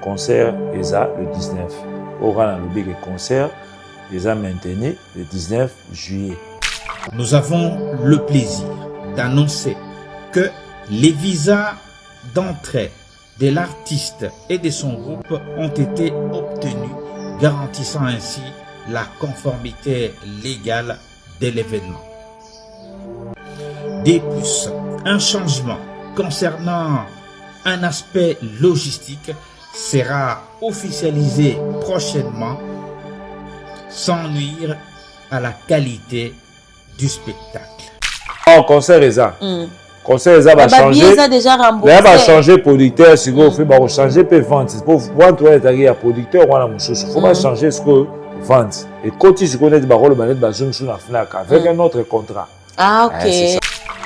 concert ESA le 19. Au rang le concert ESA maintenu le 19 juillet. Nous avons le plaisir d'annoncer que les visas d'entrée de l'artiste et de son groupe ont été obtenus, garantissant ainsi la conformité légale de l'événement. De plus, un changement concernant un aspect logistique sera officialisé prochainement sans nuire à la qualité du spectacle. Oh, concert ESA. Concert ESA va changer. Là, va changer producteur. Si vous faites, va changer pour vente. Pour vendre, il y a producteur ou un monsieur. Il faut pas changer ce que vente. Et quand tu connais des rôles, avec un autre contrat. Ah, ok.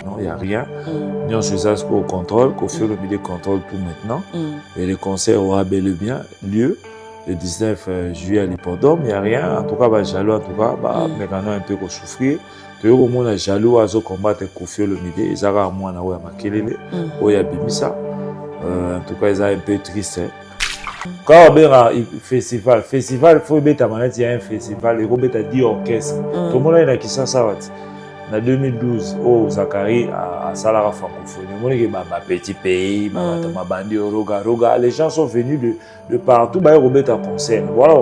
Non, il n'y a rien. Nous sommes au contrôle, Kofi Olomide contrôle tout maintenant. Et le concert aura bel et bien lieu le 19 juillet à l'hippodrome. Il n'y a rien. En tout cas, jaloux, en tout cas, mais quand même un peu souffrir. Au monde jaloux à combattre Kofi Olomide, ils ont moi na wa makelele, oya bimisa. En tout cas, ils sont un peu tristes. Quand on a un festival, faut mettre il y a un festival, il faut mettre 10 orchestres. Tout le monde a qui ça va. En 2012, au Zakari à Salara francophonie, ma petit pays, ma bandi Roga, les gens sont venus de partout, ils ont mis un concert. Voilà,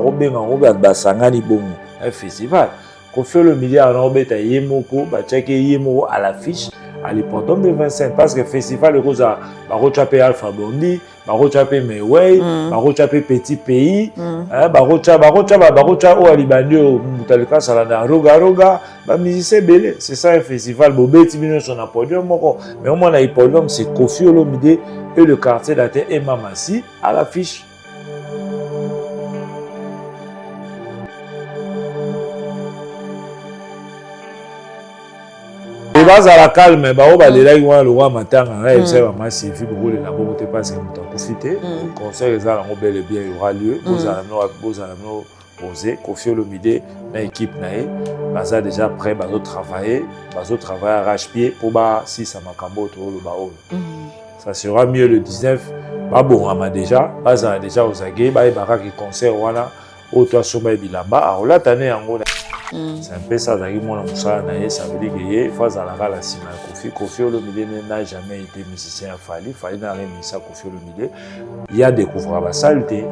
un festival. Kofi Olomide a Robert Yemoko, Yemoko à l'affiche à l'hippodrome de Vincennes parce que le festival est à Barochapé Alpha Bondi, Barochapé Meway, Barochapé Petit Pays, Barocha ou Alibandio, Moutalika Salada, Roga, musicien belé. C'est ça un festival. Bobeti Mino son podium, mais au moins l'hippodrome c'est Kofi Olomide et le quartier d'Athènes et Mamassi à l'affiche. À la calme, le roi matin, le concert bel et bien il aura lieu. Kofi Olomide, l'équipe est déjà prêt à travailler arrache-pied pour si ça m'a ça sera mieux le 19. Bon, déjà, déjà aux aguets, concert au toit sommet bilamba. Alors là, c'est un peu ça, ça veut dire qu'il faut la cima. Kofi Olomide n'a jamais été musicien à Fali n'a rien mis ça Kofi Olomide. Il a découvert la saleté,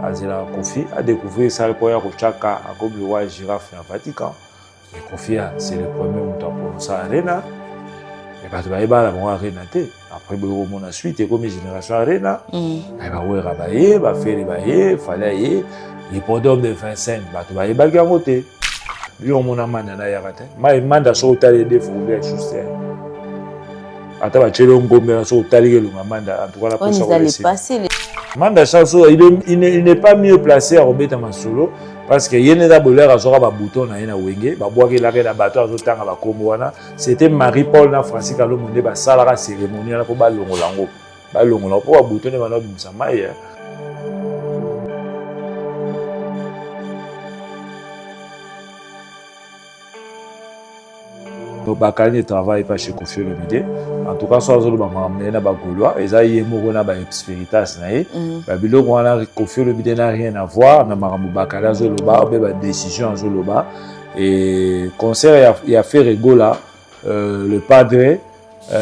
Kofi a découvert ça pour Chaka, à comme le roi girafe en Vatican. Mais Kofi, c'est le premier montant pour ça Arena. Et pas de baïba la Arena. Après, on a suite, comme génération Arena. Il va faire les baillés, il fallait l'hippodrome de Vincennes, il va faire les baillés. Lui, on a demandé à Yarate. Mais manda so tali de fouler juste. Ata ba chelo ngombe so tali le manda en tout cas la pour ça. Manda Chanso, il n'est pas mieux placé à Robert Masolo parce que yene da bolera azora ba bouton na yena wenge ba boaki la ke da bato azotanga ba komwana. C'était Marie-Paul na Francis Kalomonde ba salara cérémonie na po ba longolango. Ba longolango po ba bouton ne ba no bimsama ya. Bakani ne travaille pas chez Kofi Olomide. En tout cas, soit le mamamé na bagolois, et ça y est morona ba expéritas nae. Babilo wana Kofi Olomide n'a rien à voir. Na marambo bakala zoloba, ba décision zoloba. Et concert il a fait rigola. Le padre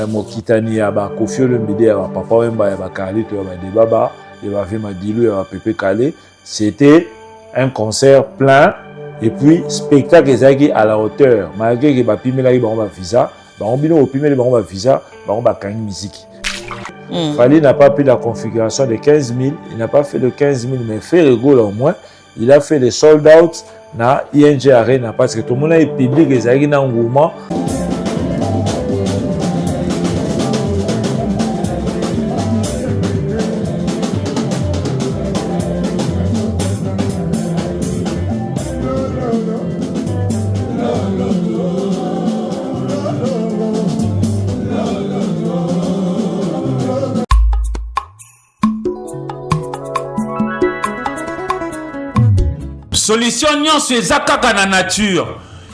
Mokitani a ba Kofi Olomide a papa wemba ya bakali to ba de baba, il va faire ma dilu ya Pepe Kale. C'était un concert plein. Et puis, spectacle est à la hauteur. Malgré que visa, visa, musique. Fali n'a pas pris la configuration de 15 000. Il n'a pas fait le 15 000, mais fait rigolo au moins. Il a fait les sold out na ING Arena parce que tout le monde est public et dans un mouvement. Solution nyonso ezakaka na nature.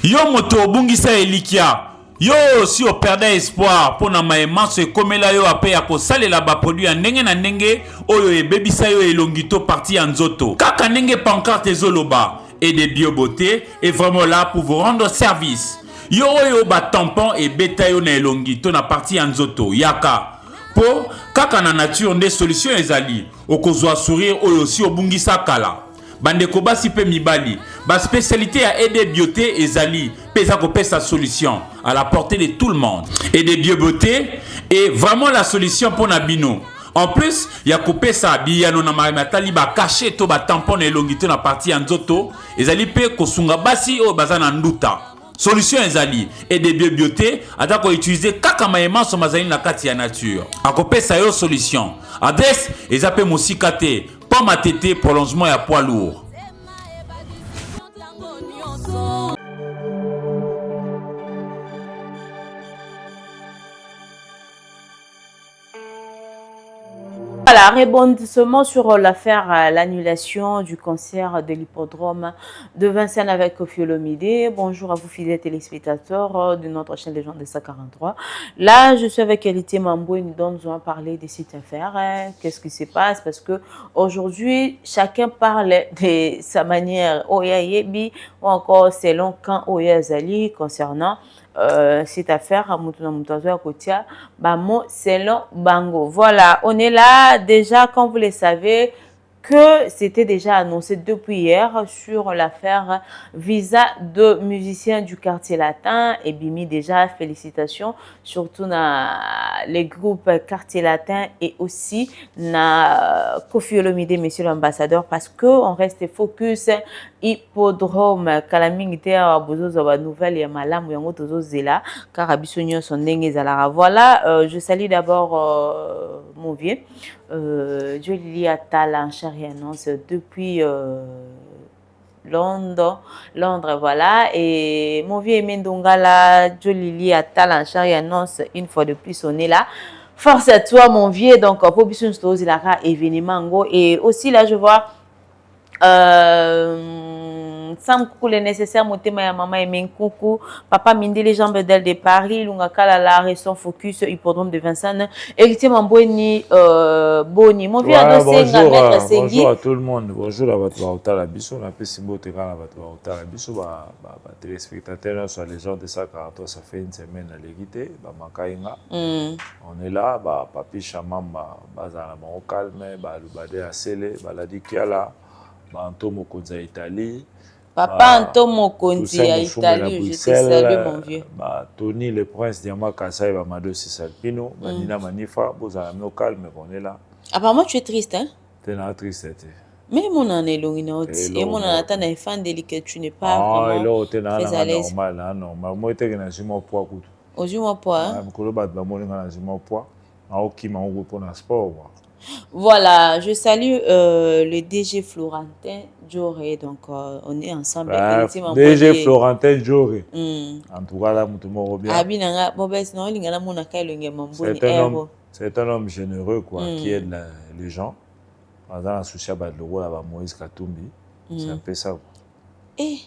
Yo moto obungisa elikia. Yo, si on perdait espoir pour na maïma se comme la yo apé ya ko salela ba produit en ndenge na ndenge oyo e bebisa yo elongito parti en nzoto. Kaka ndenge pancarte ezoloba et des bioboté est vraiment là pour vous rendre service. Yo oyo ba tampon et beta yo na elongito na parti en nzoto yaka. Po kaka na nature nde solution ezali okozwa sourire oyo si obungisa kala. Bandeko basi pe mibali, ba spécialité à aider bioté ezali, pesa ko pesa solution à la portée de tout le monde. Et des bioboté est vraiment la solution pour Nabino. En plus, ya ko pesa biyano na matali ba caché to ba tampon na longité na partie nzoto, ezali pe ko sunga basi o bazana nduta. Solution ezali et des bioboté atako utiliser kaka maema so mazali na kati ya nature. Ako pesa yo solution. Adresse ezape mosikate. Pomme à tété, prolongement et à poids lourd. Voilà, rebondissement sur l'affaire, l'annulation du concert de l'hippodrome de Vincennes avec Koffi Olomide. Bonjour à vous fidèles téléspectateurs de notre chaîne Légende de 143. Là, je suis avec Héritier Mambo et nous allons parler de cette affaire. Qu'est-ce qui se passe? Parce que aujourd'hui, chacun parle de sa manière Oya Yebi ou encore selon quand Oya Zali concernant cette affaire à Kotia, selon Bango. Voilà, on est là déjà, comme vous le savez, que c'était déjà annoncé depuis hier sur l'affaire visa de musiciens du quartier latin. Et Bimi, déjà, félicitations, surtout dans les groupes quartier latin et aussi dans Koffi Olomide, monsieur l'ambassadeur, parce qu'on reste focus hippodrome. Kalaming était à Bozo nouvelle et Malam ou Tozo Zela, car Abissonio sont dengue Zalara. Voilà, je salue d'abord mon vieux. Jolie Attal en chérie annonce depuis Londres, voilà. Et mon vieux Mendongala, Jolie Attal en chérie annonce une fois de plus, on est là. Force à toi, mon vieux. Donc, pour Bisson Stose, il y a événement. Et aussi, là, je vois. Sam coucou le nécessaire motema ya maman et men coucou papa minde les jambes d'elle de Paris lunga kala la restons focus hippodrome de Vincennes Héritier Mamboni boni mon vieux dossier maître Sengi. Bonjour à tout le monde, bonjour à votre Baotala Bisso on appelle Simbo Tekana à votre Baotala Bisso ba téléspectateurs sur les gens de 143 ça fait une semaine à l'égité ba makainga on est là ba papi chamamba bazana ba calme ba lubade asele ba la dikiala ba Antomo Konza Italie. Papa Antomo Konzi à Italie, je te salue mon vieux. Tony le prince Diama Kassai, Mado Sisalpino, Nina Manifa, Bozano calme, on est là. Apparemment tu es triste, hein? Tu es triste. Mais mon année longue, et mon attend un fan délicat, tu n'es pas vraiment très à l'aise. Normal, normal. Moi, je suis un poids. Aujourd'hui, mon poids. Voilà, je salue le DG Florentin Djoré, donc on est ensemble. DG Florentin Djoré. En tout cas, là, c'est un homme généreux quoi, qui aide les gens. Par exemple, associé à Moïse Katumbi, c'est un peu ça. Quoi. Eh,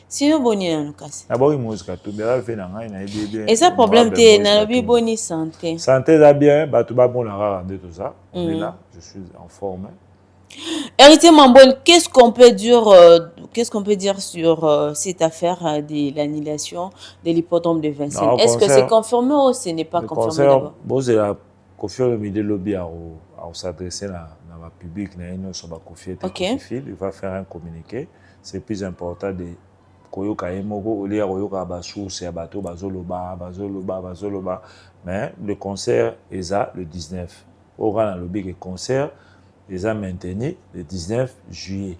sinon, boni na nukasi. D'abord, Moïse Katumbi, elle fait un bien. Et ça, problème, t'es na boni santé. Santé, ça bien, bah, tout va bon, on a tout ça. On est là, je suis en forme. Héritier Mambon, qu'est-ce qu'on peut dire sur cette affaire de l'annulation de l'hippodrome de Vincennes? Est-ce que c'est confirmé ou ce n'est pas confirmé d'abord? Bon, c'est la Koffi Olomide lobby à s'adresser à la public, il va faire un communiqué. C'est plus important de mais le concert est le 19. Aura le lobby de concert les a maintenus le 19 juillet.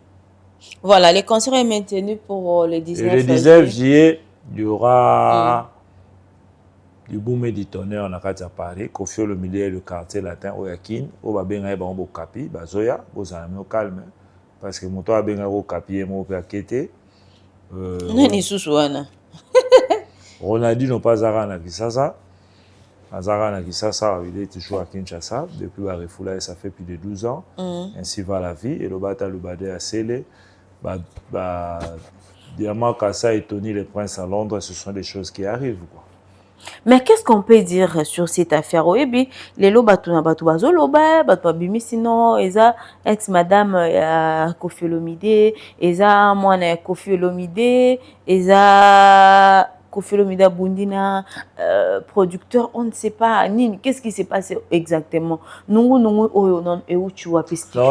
Voilà, le concert est maintenu pour le 19 juillet. Et le 19 juillet, il y aura du boom du tonnerre en Akati à Paris, Koffi Olomide le quartier latin Oyakin, au Babenga et Bambo Kapi, Bazoya, Bozanami au calme, parce que mon toit Babenga au Kapi et mon père Kété. On a dit non pas Zara Nakisasa. Azara Nakisasa, il est toujours à Kinshasa, depuis Barefoula, ça fait plus de 12 ans. Ainsi va la vie, et le Bata Lubade à Sélé, Diamant Kassa et Tony le Prince à Londres, ce sont des choses qui arrivent. Quoi. Mais qu'est-ce qu'on peut dire sur cette affaire? Oui, bien, les lots batuna batu bazoloba, batu abimi sinon, eza ex-madame Koffi Olomide, eza mwana Koffi Olomide, eza Koffi Olomide Bundina, producteur, on ne sait pas, qu'est-ce qui s'est passé exactement? Non, il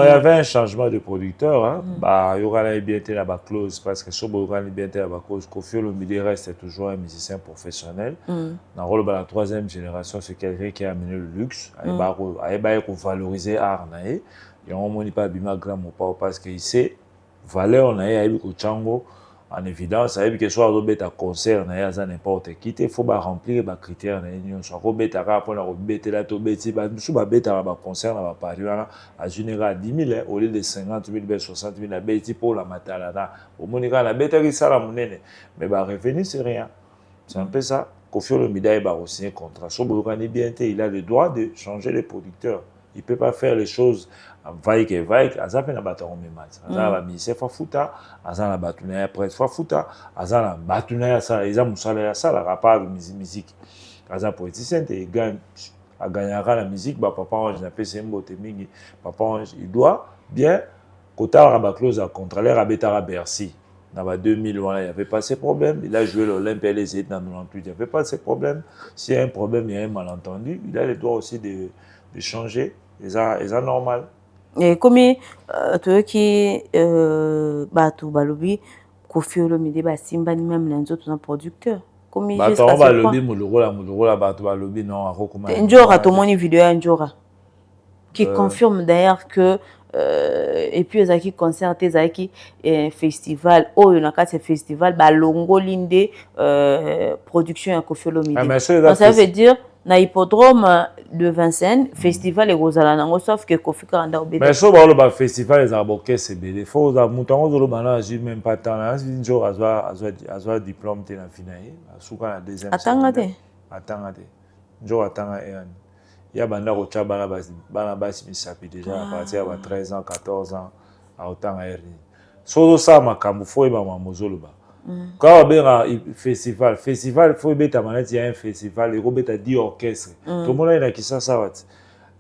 y avait un changement de producteur, hein. Bah, il y aura bien été la clause, parce que sur il y aura bien été la clause. Koffi Olomide reste toujours un musicien professionnel. Dans le rôle de la troisième génération, c'est quelqu'un qui a amené le luxe, il va valoriser l'art. Et on ne peut pas bima grand parce qu'il sait valeur en évidence, il que soit robet à concert, n'importe qui, il faut remplir les critères. Soit robet à rapport à robet là, tout bêti, sous babet à concert, à Paris, à général 10 000 au lieu de 50 000, 60 000, à bêti pour la matalana. Au monika la bête à ça la monnaie, mais revenu c'est rien. C'est un peu ça. Koffi Olomide a aussi un contrat. Soborani bien, il a le droit de changer les producteurs. Il ne peut pas faire les choses vaille que vaille. Azap na bataille au même match. Azap la mise fa futa, azap la bataille après fa futa, azap la bataille ça, ils ont musala ça la rapport musique. Azap politicien il gagne, a gagnera la musique. Bah papa Ange n'a pas c'est mbote mingi. Papa Ange il doit bien kota la clause à contrôler à Betara Bercy. Dans 2000, voilà, il n'y avait pas ces problèmes. Il a joué l'Olympia et les États dans 98, il n'y avait pas ces problèmes. S'il y a un problème, il y a un malentendu, il a le droit aussi de changer. Et ça normal. Et comme tu qui batu balobi Koffi Olomide basimba ni même les autres producteurs. Comme il jusqu'à ce balobi mulorola batu balobi non akokuma. Njora to moni vidéo Njora qui confirme d'ailleurs que et puis ezaki concert ezaki festival na kati festival balongo linde production ya Koffi Olomide. Ça veut dire na hippodrome de Vincennes festival et Rosala nango sauf que Koffi Karanda obéit. Mais so ba le festival les aboké c'est belé faut za mutango zo lo bana j'ai même pas temps là jour azwa diplôme te na finaye asuka na deuxième atangate jour atanga il y a banda ko chabana basi misapi déjà à partir de 13 ans 14 ans à autant aéri so ça makambo faut ba mamozolo ba. Quand on a un festival, il faut mettre il y a un festival, il faut mettre 10 orchestres. Tout le monde a qui ça va.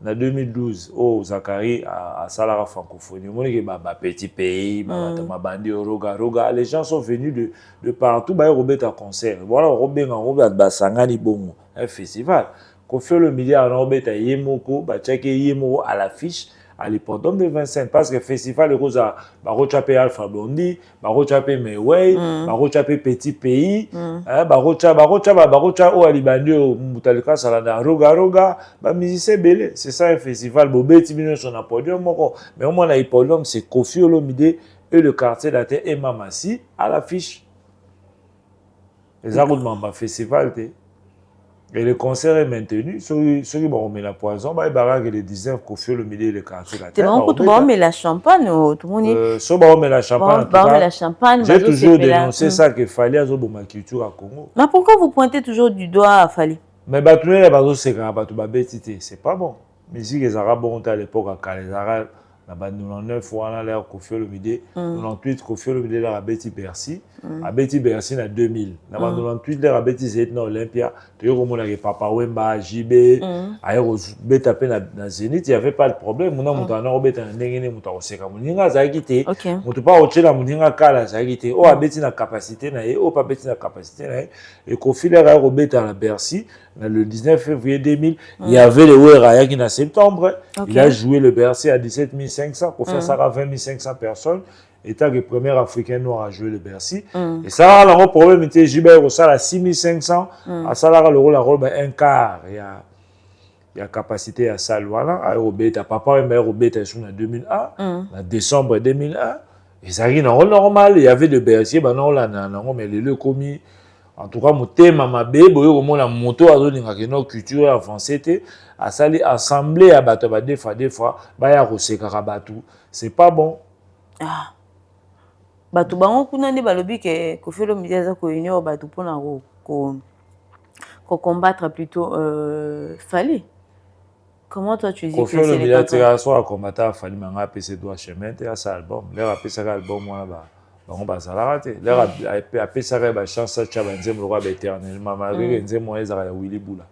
En 2012, au Zakari à Salara francophonie, on a petit pays, bandi roga. Les gens sont venus de partout, ils ont un concert. Voilà, on a Basangani Bongo, un festival. Koffi Olomide a un Yemoko, Yemoko à l'affiche. À l'hippodrome de Vincennes, parce que le festival est rose à Barochapé Alpha Blondie, Barochapé Meway, Barochapé Petit Pays, Barocha ou Alibandio, Moutalika Salada, Roga, musicien belé. C'est ça un festival. Bobé Tibino sur un podium, mais au moins à l'hippodrome, c'est Koffi Olomide et le quartier d'Athènes et Mamassi à l'affiche. Les arrondements, festival, et le concert est maintenu. Ceux qui vont mettre la poison, ils vont le 19 Koffi Olomide et le quartier d'Athènes. Tu vas mettre la champagne tout le monde. Ceux qui vont mettre la champagne. J'ai toujours dénoncé ça qu'il fallait à ma culture à Congo. Mais pourquoi vous pointez toujours du doigt à Fali? Mais c'est pas bon. Musique les Arabes ont à l'époque à Calais. Na 99 wana la Koffi Olomide 98 Koffi Olomide la Betty Bercy a Betty Bercy na 2000 na 98 la Betty Zetna Olympia to yoko mona ke Papa Wemba JB ayo beta pe na Zénith il y avait pas de problème mona mutu na obeta na ndenge mutu oseka muninga za kité mutu pa ochela muninga kala za kité o abeti na capacité na ye o pa beti na capacité na ye et Koffi la obeta na Bercy le 19 février 2000 il y avait le Wera qui en septembre il a joué le Bercy à 17 500 pour faire ça à 20 500 personnes. Étant le premier Africain noir à jouer le Bercy. Et ça, le problème était Gilbert au à 6500. À ça, le rôle un quart. Il y a capacité à ça. Voilà. À Papa et Mère Robert en 2001. En décembre 2001. Et ça, il y a un rôle normal. Il y avait le Bercy. Mais le commis. En tout cas, mon thème à ma bébé, la moto a donné une culture avancée. À s'aller assembler à bateau des fois, c'est pas bon. Ah. Bateau bango kuna ne balobi que Koffi Olomide za ko unir bateau pour na ko combattre plutôt Fali. Comment toi tu dis que c'est le cas? Soit combattre Fali manga PC doit chemin et à cet album. Leur appelle ça album moi là. bango bazala raté leur a ça ba chance ça nzembo le roi éternellement malgré nzembo ezaka ya Willy Bula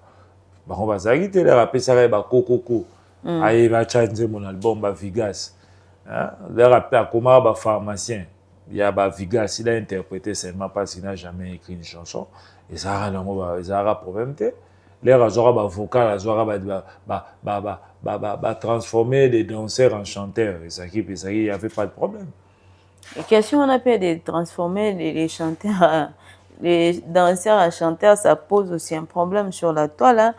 bango bazali te leur a ça ba kokoko aye ba nzembo na album ba Vigas leur a comment ba pharmacien il y a ba Vigas il a interprété seulement parce qu'il n'a jamais écrit une chanson et ça a un problème te leur azora ba vocal azora ba transformer des danseurs en chanteurs et ça qui il y avait pas de problème. La question on appelle de transformer les chanteurs, les danseurs à chanteurs, ça pose aussi un problème sur la toile. Hein.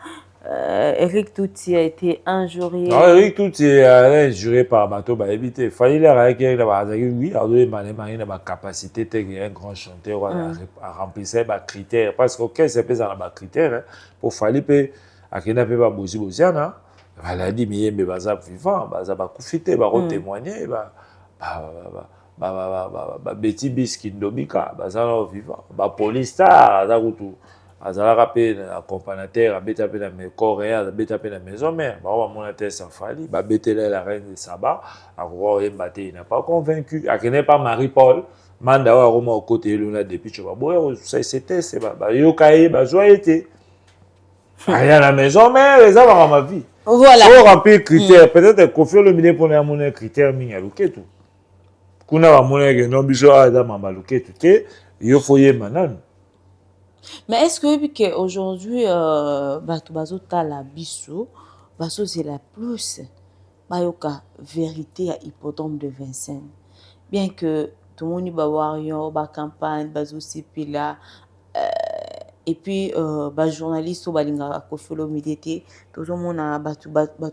Eric Touti a été injurié. Non, Eric Touti a été injurié par Bateau, bah éviter. Il fallait leur dire oui, alors il y a capacité de un grand chanteur à remplir ces critères parce que c'est pas dans les critères pour fallait que à qui n'a pas bosser bosiana. Elle a dit mais bazab vivant, bazab kufité, ba témoigner, Betty Biskindobika, bazala vivant, police star, azakutu, azala rapé accompagnateur, abeta pe na mes coréens, abeta pe na maison mère, ba wa mona tête sans fali, ba betele la reine de Saba, akwa yembate il n'a pas convaincu, akene pas Marie-Paul, manda wa roma au côté luna depuis tu vas boire, ça c'était c'est ba yokaye, ba joyété. Rien à la maison mère, les avoir dans ma vie. Voilà. Pour remplir critères, peut-être confier le milieu pour les critères minya luketu. Kuna wa mona ke no biso ada mamba luketu te, yo foye manan. Mais est-ce que aujourd'hui bazo tala biso, bazo c'est la plus bayoka vérité à hippodrome de Vincennes. Bien que tout le monde va voir yo ba campagne bazo sipila et puis journaliste balinga kofolo midete tout le monde a batu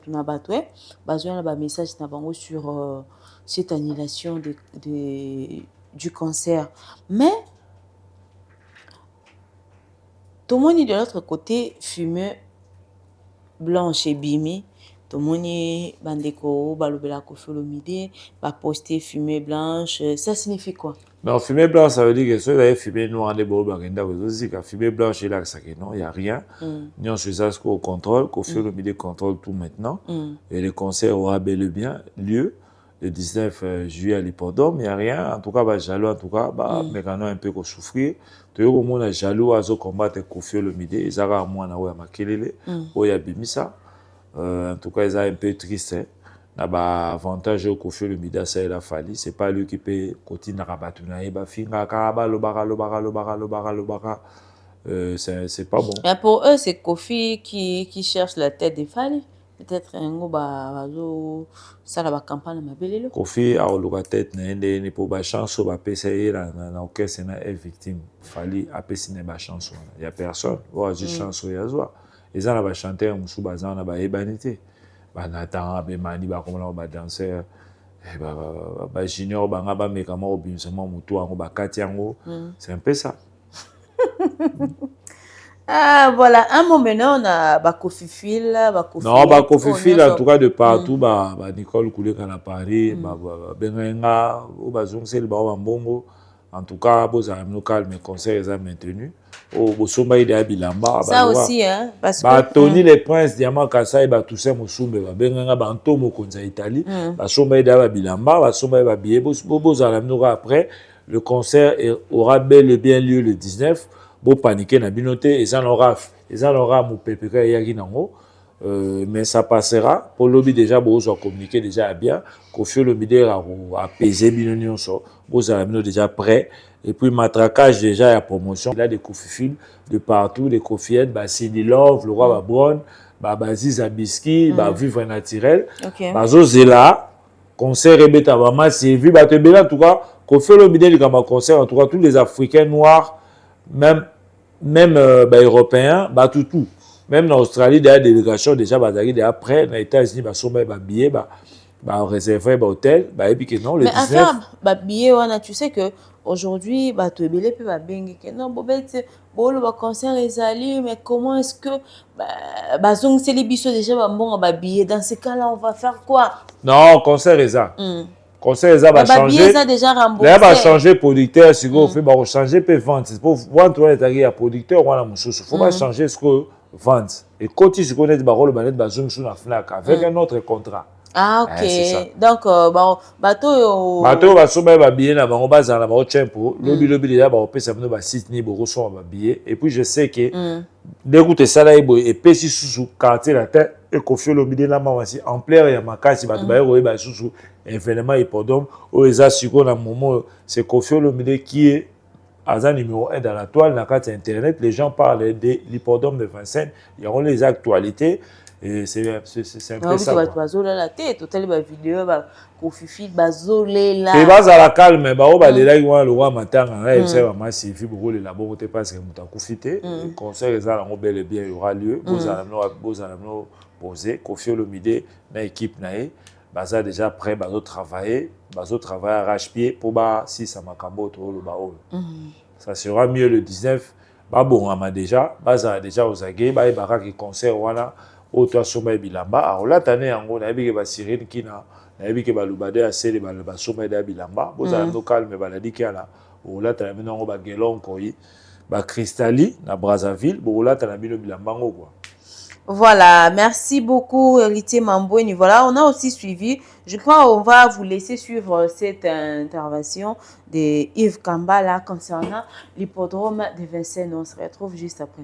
na batwe bazo na ba message na bango sur cette annulation du concert. Mais tout le monde de l'autre côté fumée blanche et bimi. Tout le monde bandeko balobela kofolo mide ba poster fumée blanche. Ça signifie quoi? Non, fumée blanche, ça veut dire que ceux qui ont fumé noir de bois, fumée blanche, il n'y a rien. Nous on se dit qu'au contrôle, qu'au fur et à mesure contrôle tout maintenant. Et le concert aura bel et bien lieu le 19 juillet à l'hippodrome. Il n'y a rien. En tout cas, jaloux, en tout cas, mais quand on a un peu qu'on souffrir. Tout le monde est jaloux à ce combat de Kofi Olomide. Ils ont un mois à Makelele, où il y a Bimisa. En tout cas, ils sont un peu tristes. Naba avantage au Kofi Olomide, ça il a fallu. C'est pas lui qui peut continuer à rabattre. C'est pas bon. Mais pour eux, c'est Kofi qui cherche la tête des Fali. Peut-être un go ça la campagne ma belle. Kofi a la tête ne pour ba chance ba PC na aucun sénat est victime. Fali a PC ne ba chance. Il y a personne. Wa juste chance ya zwa. Ils ont ba chanteur musu bazan na ba ebanité. Ba Nathan ba mani ba comme ba danseur. Ba junior ba ngaba mekama obinsement mutu ango ba katiango. C'est un peu ça. Ah voilà, un moment maintenant on a Bakofi Fil, non Bakofi Fil en tout cas de partout Nicole Koulé kana Paris, Benga, bazongsel ba mbongo. En tout cas, nos calme concert est maintenu. Au sommet de Bilamba. Ça aussi hein parce que Tony les Princes Diamant Kasai ba tout ça musumbe ba Benga ba ntomo konza Italie. Ba sommet de Bilamba, ba sommet ba billet bobo zalamnoka après le concert aura bel et bien lieu le 19. Bon paniquer na binoté et ça n'aura mon pépé yaki nango mais ça passera pour lobby déjà bon on communiquer déjà bien Kofi Olomide a apaiser binonion so vous avez déjà prêt et puis matraquage déjà la promotion il a des Kofi Fil de partout les Kofiennes ba Cindy Love le roi ba Brown ba Baziz Abiski ba Vivre Naturel bazo zela concert rebeta ba ma Sylvie ba te bela en tout cas Kofi Olomide le gamba concert en tout cas tous les Africains noirs même européens tout même en Australie des délégations déjà après les États-Unis sommet billet réservé hôtel et puis que non le 19 mais billet tu sais que aujourd'hui tu belé peut bengi que non bobette bolo ba concert ezali mais comment est-ce que zong c'est les biso déjà bon billet dans ce cas-là on va faire quoi? Non concert eza conseil ça va changer. Là va changer producteur si vous fait va changer peut vendre. Pour vendre toi est producteur ou la mususu. Faut pas changer ce que vendre. Et quand tu connais ba rôle banet ba zoom sur la Fnac avec un autre contrat. Ah, ok. C'est ça. Donc, bon, bateau. Bateau, basomba ba billet na bango baza na ba tempo. Lobi déjà ba opesa mino ba site ni boko so ba billet. Et puis je sais que dès que tu sala ibo et pesi susu quartier la terre et Koffi Olomide na mawasi en plein ya makasi bato ba yero ba susu événement hippodrome o eza siko na moment c'est Koffi Olomide qui est Aza numéro 1 dans la toile, dans la carte internet, les gens parlent de l'hippodrome de Vincennes, il y aura les actualités, et c'est un peu ça. La tête, total ba vidéo ba Kofi bazolé là. Et bas à la calme, ba o ba le là le roi matin, il sait vraiment si fi beaucoup le labo côté parce que muta kufité, le concert les a bel et bien il y aura lieu, vous allez poser Koffi Olomide na équipe nae. Baza déjà prêt, bazo travailler arrache-pied pour ba si ça makambo to le baol. Ça sera mieux le 19. Ba bon ama déjà, baza déjà aux agé, ba ibara qui concert wana o to soma bilamba. Alors là tane yango na yebi ke ba sirene kina, na yebi ke ba lubade asele ba soma da bilamba. Boza no calme ba la dikala. O là tane ngo ba gelon koyi, ba Cristali na Brazzaville, bo là tane bino bilamba ngo quoi. Voilà, merci beaucoup Héritier Mamboueni. Voilà, on a aussi suivi, je crois on va vous laisser suivre cette intervention de Yves Kambala concernant l'hippodrome de Vincennes. On se retrouve juste après.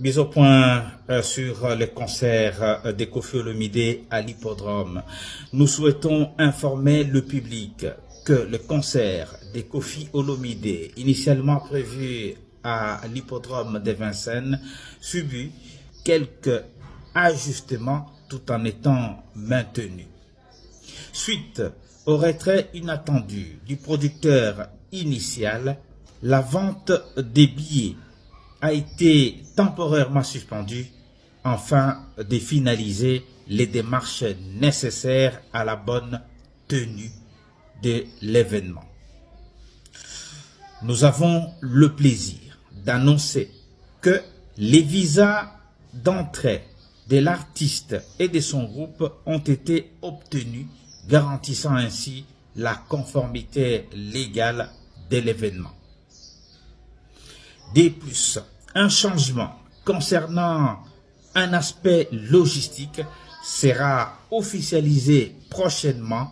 Mise au point sur le concert de Koffi Olomide à l'hippodrome. Nous souhaitons informer le public que le concert de Koffi Olomide, initialement prévu à l'hippodrome de Vincennes, subit quelques ajustements tout en étant maintenu. Suite au retrait inattendu du producteur initial, la vente des billets a été temporairement suspendue afin de finaliser les démarches nécessaires à la bonne tenue de l'événement. Nous avons le plaisir d'annoncer que les visas d'entrée de l'artiste et de son groupe ont été obtenus, garantissant ainsi la conformité légale de l'événement. De plus, un changement concernant un aspect logistique sera officialisé prochainement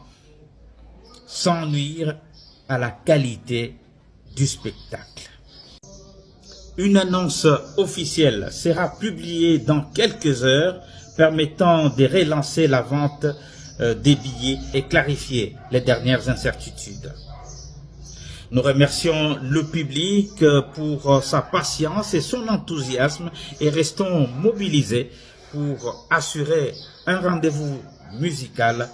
sans nuire à la qualité du spectacle. Une annonce officielle sera publiée dans quelques heures permettant de relancer la vente des billets et clarifier les dernières incertitudes. Nous remercions le public pour sa patience et son enthousiasme et restons mobilisés pour assurer un rendez-vous musical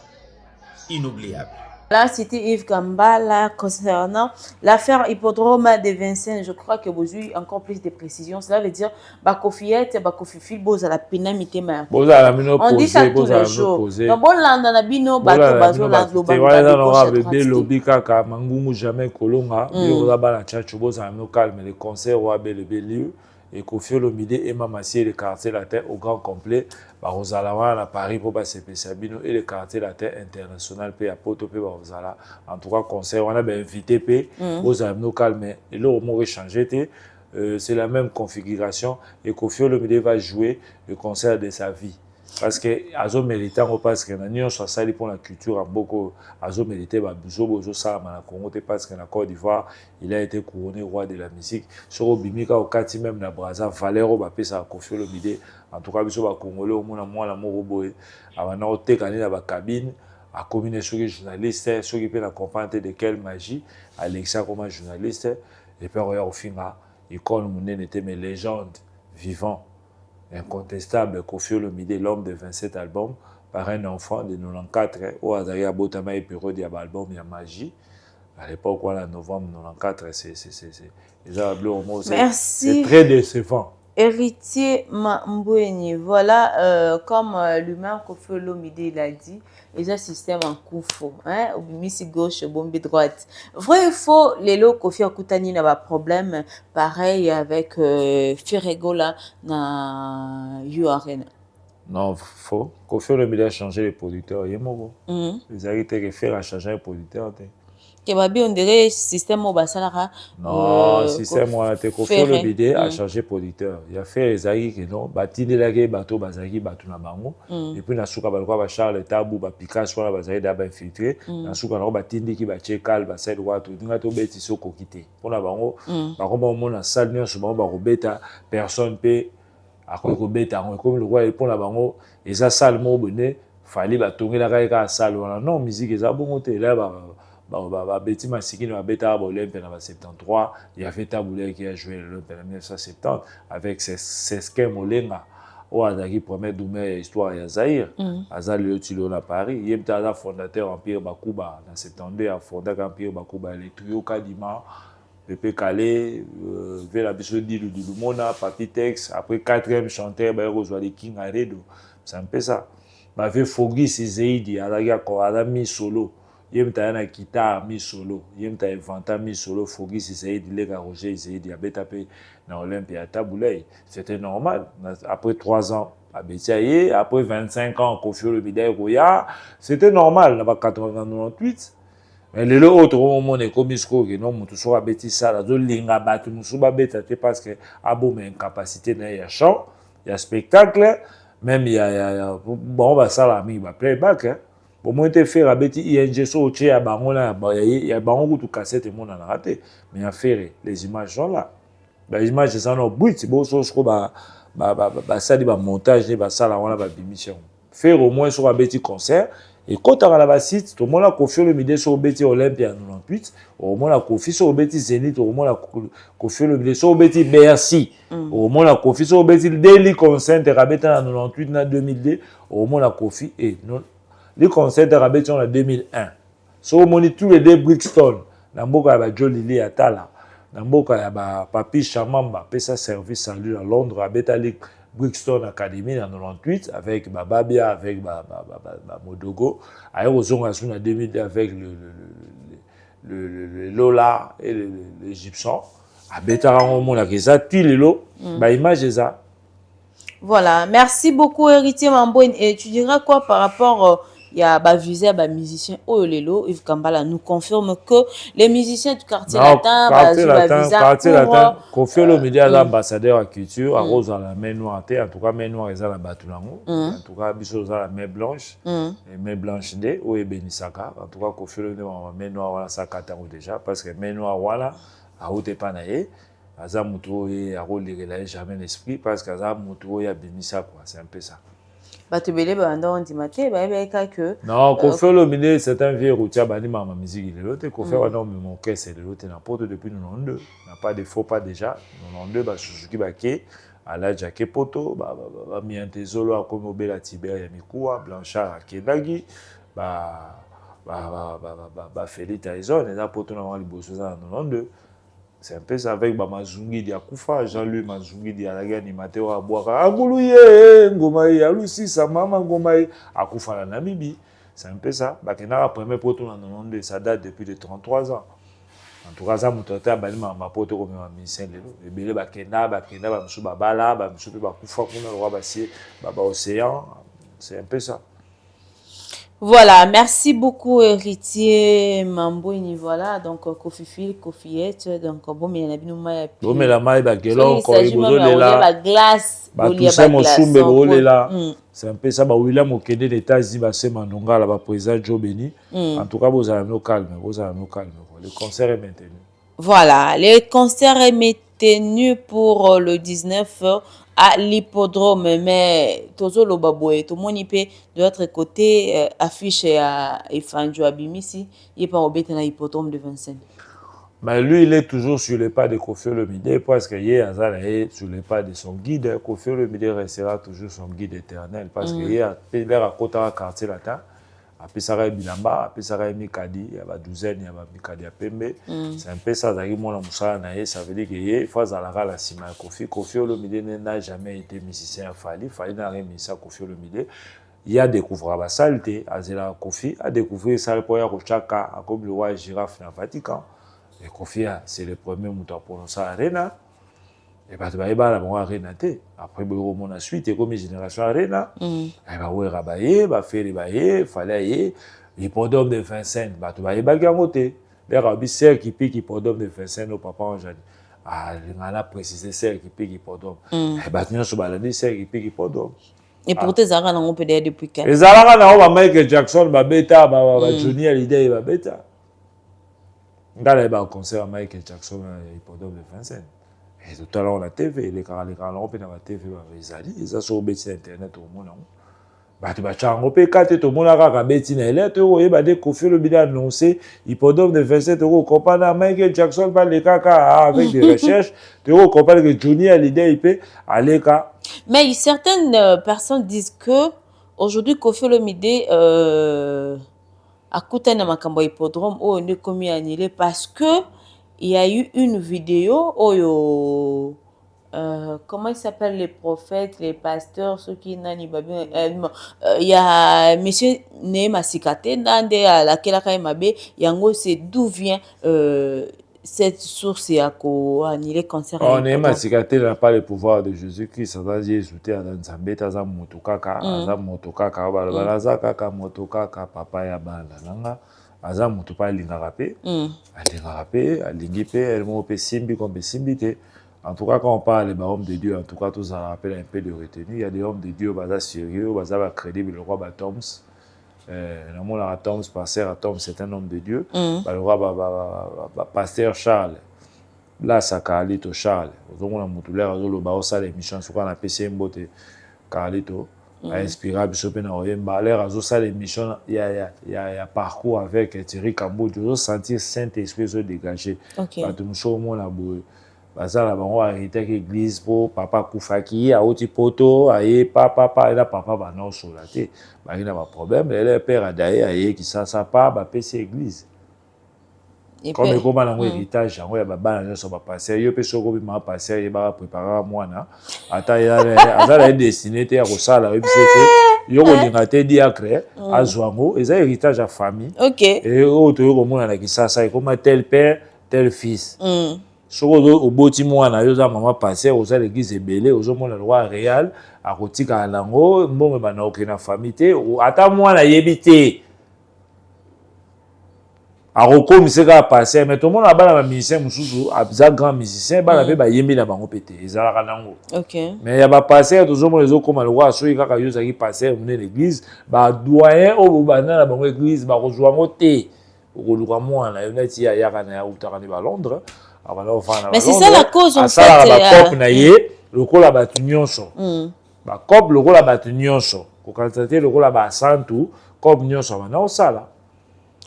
inoubliable. Là, c'était Yves Kambala concernant l'affaire hippodrome de Vincennes. Je crois que vous avez encore plus de précisions. Cela veut dire Bakofiette, Bakofifil, Boza la pénalité. On dit ça tous les jours. Non, bon, là, on a bino, bateau, bateau, là, jamais kolonga. Boza bala tchatcho, boza no calme. Le concert wa bel lieu. Et Koffi Olomide et Mamassi le quartier la terre au grand complet Barozala à Paris pour passer Sabino et le quartier la terre international pe à Poto pe Barozala en tout cas concert on a bien invité pe aux amis calme et là au moins échangé c'est la même configuration et Koffi Olomide va jouer le concert de sa vie parce que azo méritant parce que nous sommes sali pour la culture en beaucoup azo mérité ba biso bozo ça na Congo parce que na Côte d'Ivoire il a été couronné roi de la musique sur bimika au kati même na Brazza Valero ba pesa Koffi Olomide en tout cas biso ba congolais au mona mwana moko boye abana otekani na ba cabine a combiné sur les journalistes ceux qui peuvent accompagner de quelle magie Alexa comme journaliste et puis au final icône monene était mes légendes vivants incontestable Koffi Olomide l'homme de 27 albums par un enfant de 94 au Azaria Botama et Période de l'album il y a magie à l'époque voilà novembre 94 c'est très décevant. Héritier Mamboueni, voilà, comme l'humain Koffi Olomide l'a dit, il y a un système en Koufo, hein, au gauche, bombe droite. Vrai ou faux, les lots Koffi Okutani n'a pas de problème, pareil avec Ferregola na URN. Non, faux. Koffi Olomide a changé les producteurs, il y a mot. Les arrêtés que faire a changé les producteurs. Kebabi, on dirait système au Basalara. Non, système, on a été confié le bidé à changer producteur. Il a fait les aïe que non, bâtiner la gueule, bateau, bazaki, bateau na bango. Et puis, na souka, ba Charles, tabou, ba Picasso, la bazaki, d'aba infiltré. Na souka, na ba tindi qui ba tchekal, ba sel, wato, dinga to beti so kokité. Pour na bango, ba komba au monde, na salle, nyon, souvent, ba robeta, personne peut, à quoi robeta, comme le roi, pour la bango, et ça, salle, mo, bonnet, fallait ba tourner la gaïka à salle, non, musique, et ça, bon, côté, là, Betty Massiki nous a bêté à l'Olympe en 73. Il y avait Taboulé qui a joué l'Olympe en 1970 avec ses schèmes Olenga. Où Adaki promet d'ouvrir l'histoire à Zahir. Azal le Tilo à Paris. Il y a un fondateur Empire Bakuba en 72. Un fondateur Empire Bakuba, les Trio Kadima, Pepe Calais, Vela Bissodi du Lumona, Papi Tex. Après, 4e chanteur, Roswali King Aredo. C'est un peu ça. Il y avait Fogui Sizeidi, Adami Solo. Il y a un guitare mi solo, il y a un inventeur mi solo, Fogui Sizeidi, Lega Roger Sizeidi, il y a dans l'Olympia à Taboulay. C'était normal. Après 3 ans, à Bétiaïe, après 25 ans, Kofi Olomide Roya, c'était normal, là-bas 98. Mais les autres, au moment où comme Isko, que non, tout soit bêti ça, la zone linga battu, nous sommes bêtis parce que abo mais une capacité, il y a chant, il y a spectacle, même il y a bon, bah ça là, il va playback, hein. Pour moi, il fait rabeti ING so il y a bango tout cassette et mon a raté, mais il y a fait les images sont là. Les images sont là, but, c'est beau, so ça dit montage, ça là, on a émission. Faire au moins sur rabeti concert. Et quand on a la site, tout le monde a confié le midi sur Betty Olympia en 98, au moins la confié sur Betty Zénith, au moins la confié le midi sur Betty Bercy, au moins la confié sur Betty Daily Concert, rabeti en 98, en 2002, au moins la confié et non. Les concerts de rabeti en 2001. So on monite tous les deux Brixton, dans Mboka ya Jolie Lee Atala, dans Mboka ya Papi Chamamba, pesa service à lui à Londres, rabeti à Brixton Academy en 98 avec Babia, avec Modogo. Ailleurs aux en 2002 avec le Lola et l'Égyptien. À Bétaran au monde avec ça, tout les lots, image ça. Voilà, merci beaucoup Héritier Mamboine. Et tu diras quoi par rapport il y a visé à musiciens Oyolelo, Yves Kambala nous confirme que les musiciens du quartier latin, quartier latin, confie le média à l'ambassadeur à culture, à Rose à la main noire, en tout cas main noire et à la Batulango, en tout cas Bissot à la main blanche, et main blanche de ou et Benisaka, en tout cas confie le main noire voilà ça kataro déjà parce que main noire voilà à haute panaye, Aza Moutou et à rôle de jamais l'esprit parce qu'Aza Moutou et à Benissa quoi, c'est un peu ça. Non, Kofi Olomide, c'est un vieux routier, ma musique, il est l'autre. Kofi Olomide, mon cœur, c'est l'autre. N'importe depuis 92. N'a pas de faux pas déjà. 92, Suzuki Baké, Ala Jacke Poto, Miante Zolo, Akomobe la Tibère, Yamikoua, Blanchard, Akedagi, Félix Tyson, et là, Poto, on a eu besoin en 92. C'est un peu ça avec Mazungi di Akufa, Jean-Louis Mazungi di Alaga animateur à Boaka. Agoulouye, Ngomaï, Alusi, sa maman Ngomaï, Akufa la Namibie. C'est un peu ça. Bakena, premier poteau en 92, ça date depuis de 33 ans. En tout cas, ça m'a tenté à bannir ma poteau comme un ministère. Et bien, Bakena, Bamsou Babala, Bamsou Bakufa, Kuna, le roi Bassier, Baba Océan. C'est un peu ça. Voilà, merci beaucoup Héritier Mamboini, voilà, donc Kofi Kofiette, donc bon mais la binouma bon mais la maille bagelon ko ibozo la glace tout ça mon soumbe là c'est un peu ça ba William Okende l'état zi ba se mandonga là ba président Joe Beni en tout cas vous allez nous calme le concert est maintenu. Voilà, le concert est maintenu pour le 19 à l'hippodrome, mais Tozo Lobaboué, tout le monde peut de l'autre côté affiche à Efanjo Abimisi, il n'est pas au à l'hippodrome de Vincennes. Mais lui, il est toujours sur les pas de Kofi Olomide parce qu'il est sur les pas de son guide. Kofi Olomide restera toujours son guide éternel parce qu'il est à côté d'un quartier latin. Après ça, il y a Bilamba, après ça, il y a Mikadi, il y a douzaine, il y a Mikadi à Pembe. C'est un peu ça, ça veut dire qu'il faut la cima. Kofi Olomide n'a jamais été musicien à Fali. Fali n'a rien mis ça, Kofi Olomide. Il a découvert la saleté, Azela Kofi a découvert ça pour Rochaka, comme le roi girafe dans le Vatican. Et Kofi, c'est le premier mouton pour prononcer Arena. Et puis, il y a la Arena. Après, il y a suite, et comme génération Arena, il y a il fallait l'hippodrome de Vincennes, il y a D'ailleurs, il sert qui pique hippodrome de 25 nos papa en jardin. Ah, on a précisé sert qui pique hippodrome. Eh ben, nous sommes baladés sert qui pique hippodrome. Et pour tes arants, on peut dire depuis quand? Les arants, on Michael Jackson, bêta, Johnny Hallyday, bêta. On a un concert à Michael Jackson, hippodrome de 25. Et tout à l'heure, on a TV, les canaux, on a la TV, ils ont sur Internet au monde. Bah, tu vas chanter quand tu es au monde à Bettina, et là, tu vas dire Koffi Olomide a annoncé hippodrome de 27 €. Comparé Michael Jackson par les caca avec des recherches, tu vas comparer que Johnny Hallyday, il peut aller là. Mais certaines personnes disent que aujourd'hui, Koffi Olomide a coûté un makambo hippodrome où on est commis annulé parce que il y a eu une vidéo où comment ils s'appellent les prophètes, les pasteurs, ceux qui n'ont pas bien. Il y a monsieur Neema Sikate, dans laquelle il y a c'est d'où vient cette source et à annuler concert. Oh, Neema Sikate n'a pas le pouvoir de Jésus-Christ. Ça veut dire ajouter à Nzambe, taza motokaka, aza motokaka, balaza kaka motokaka, papa ya bana nanga. Aza motopa lingaka pe, alingaka pe, alingi pe, elle m'a pe simbi comme simbi te. En tout cas, quand on parle des hommes de Dieu, en tout cas, tout ça rappelle un peu de retenue. Il y a des hommes de Dieu, ils sont sérieux, ils sont crédibles. Le roi Toms, Toms, pasteur Toms, c'est un homme de Dieu. Le roi pasteur Charles, là, ça Carlito Charles. On a moutulé, on a l'émission, on a PC Mbote Carlito, a inspiré à Bishop Naoyemba. L'air, on a l'émission, il y a parcours avec Thierry Kamboudj, on a senti Saint-Esprit se dégager. Ok. Bazala bango arrêté l'église pour papa Koufaki a oti poto aye papa et là papa ba non sur la tête ba il n'a pas problème le père a d'ailleurs aye qui ça pas ba PC église comme comment na héritage yango ya baba na so ba passer yo pe soko bi ma passer ba préparer mwana ata ya azala destiné te ya ko sala yo bisete yo ko linga te diacre azwango eza héritage à famille. OK et auto yo ko mona na ki ça comme tel père tel fils. Au boti mwana yo za mama passer aux l'église ebelé aux mona roi réal a kotika lango mbongo bana okena famille te ata mwana yebité a rekomisa ka passer mais tout le monde a bana ba musicien mususu abza grand musicien bana pe ba yembi na bango pété ezala nango. OK mais ya ba passer toujours mo les okoma le roi so yaka yo za ki passer mne l'église ba doyen o bana na bango église ba kozwa moté ko luka mwana yo neti ya yaka na ya utaka ni ba Londres. Mais c'est ça la cause en fait. Ça la le col à nyonso. Ba cop le col à nyonso. Ko constater le col à santu cop nyonso na osala.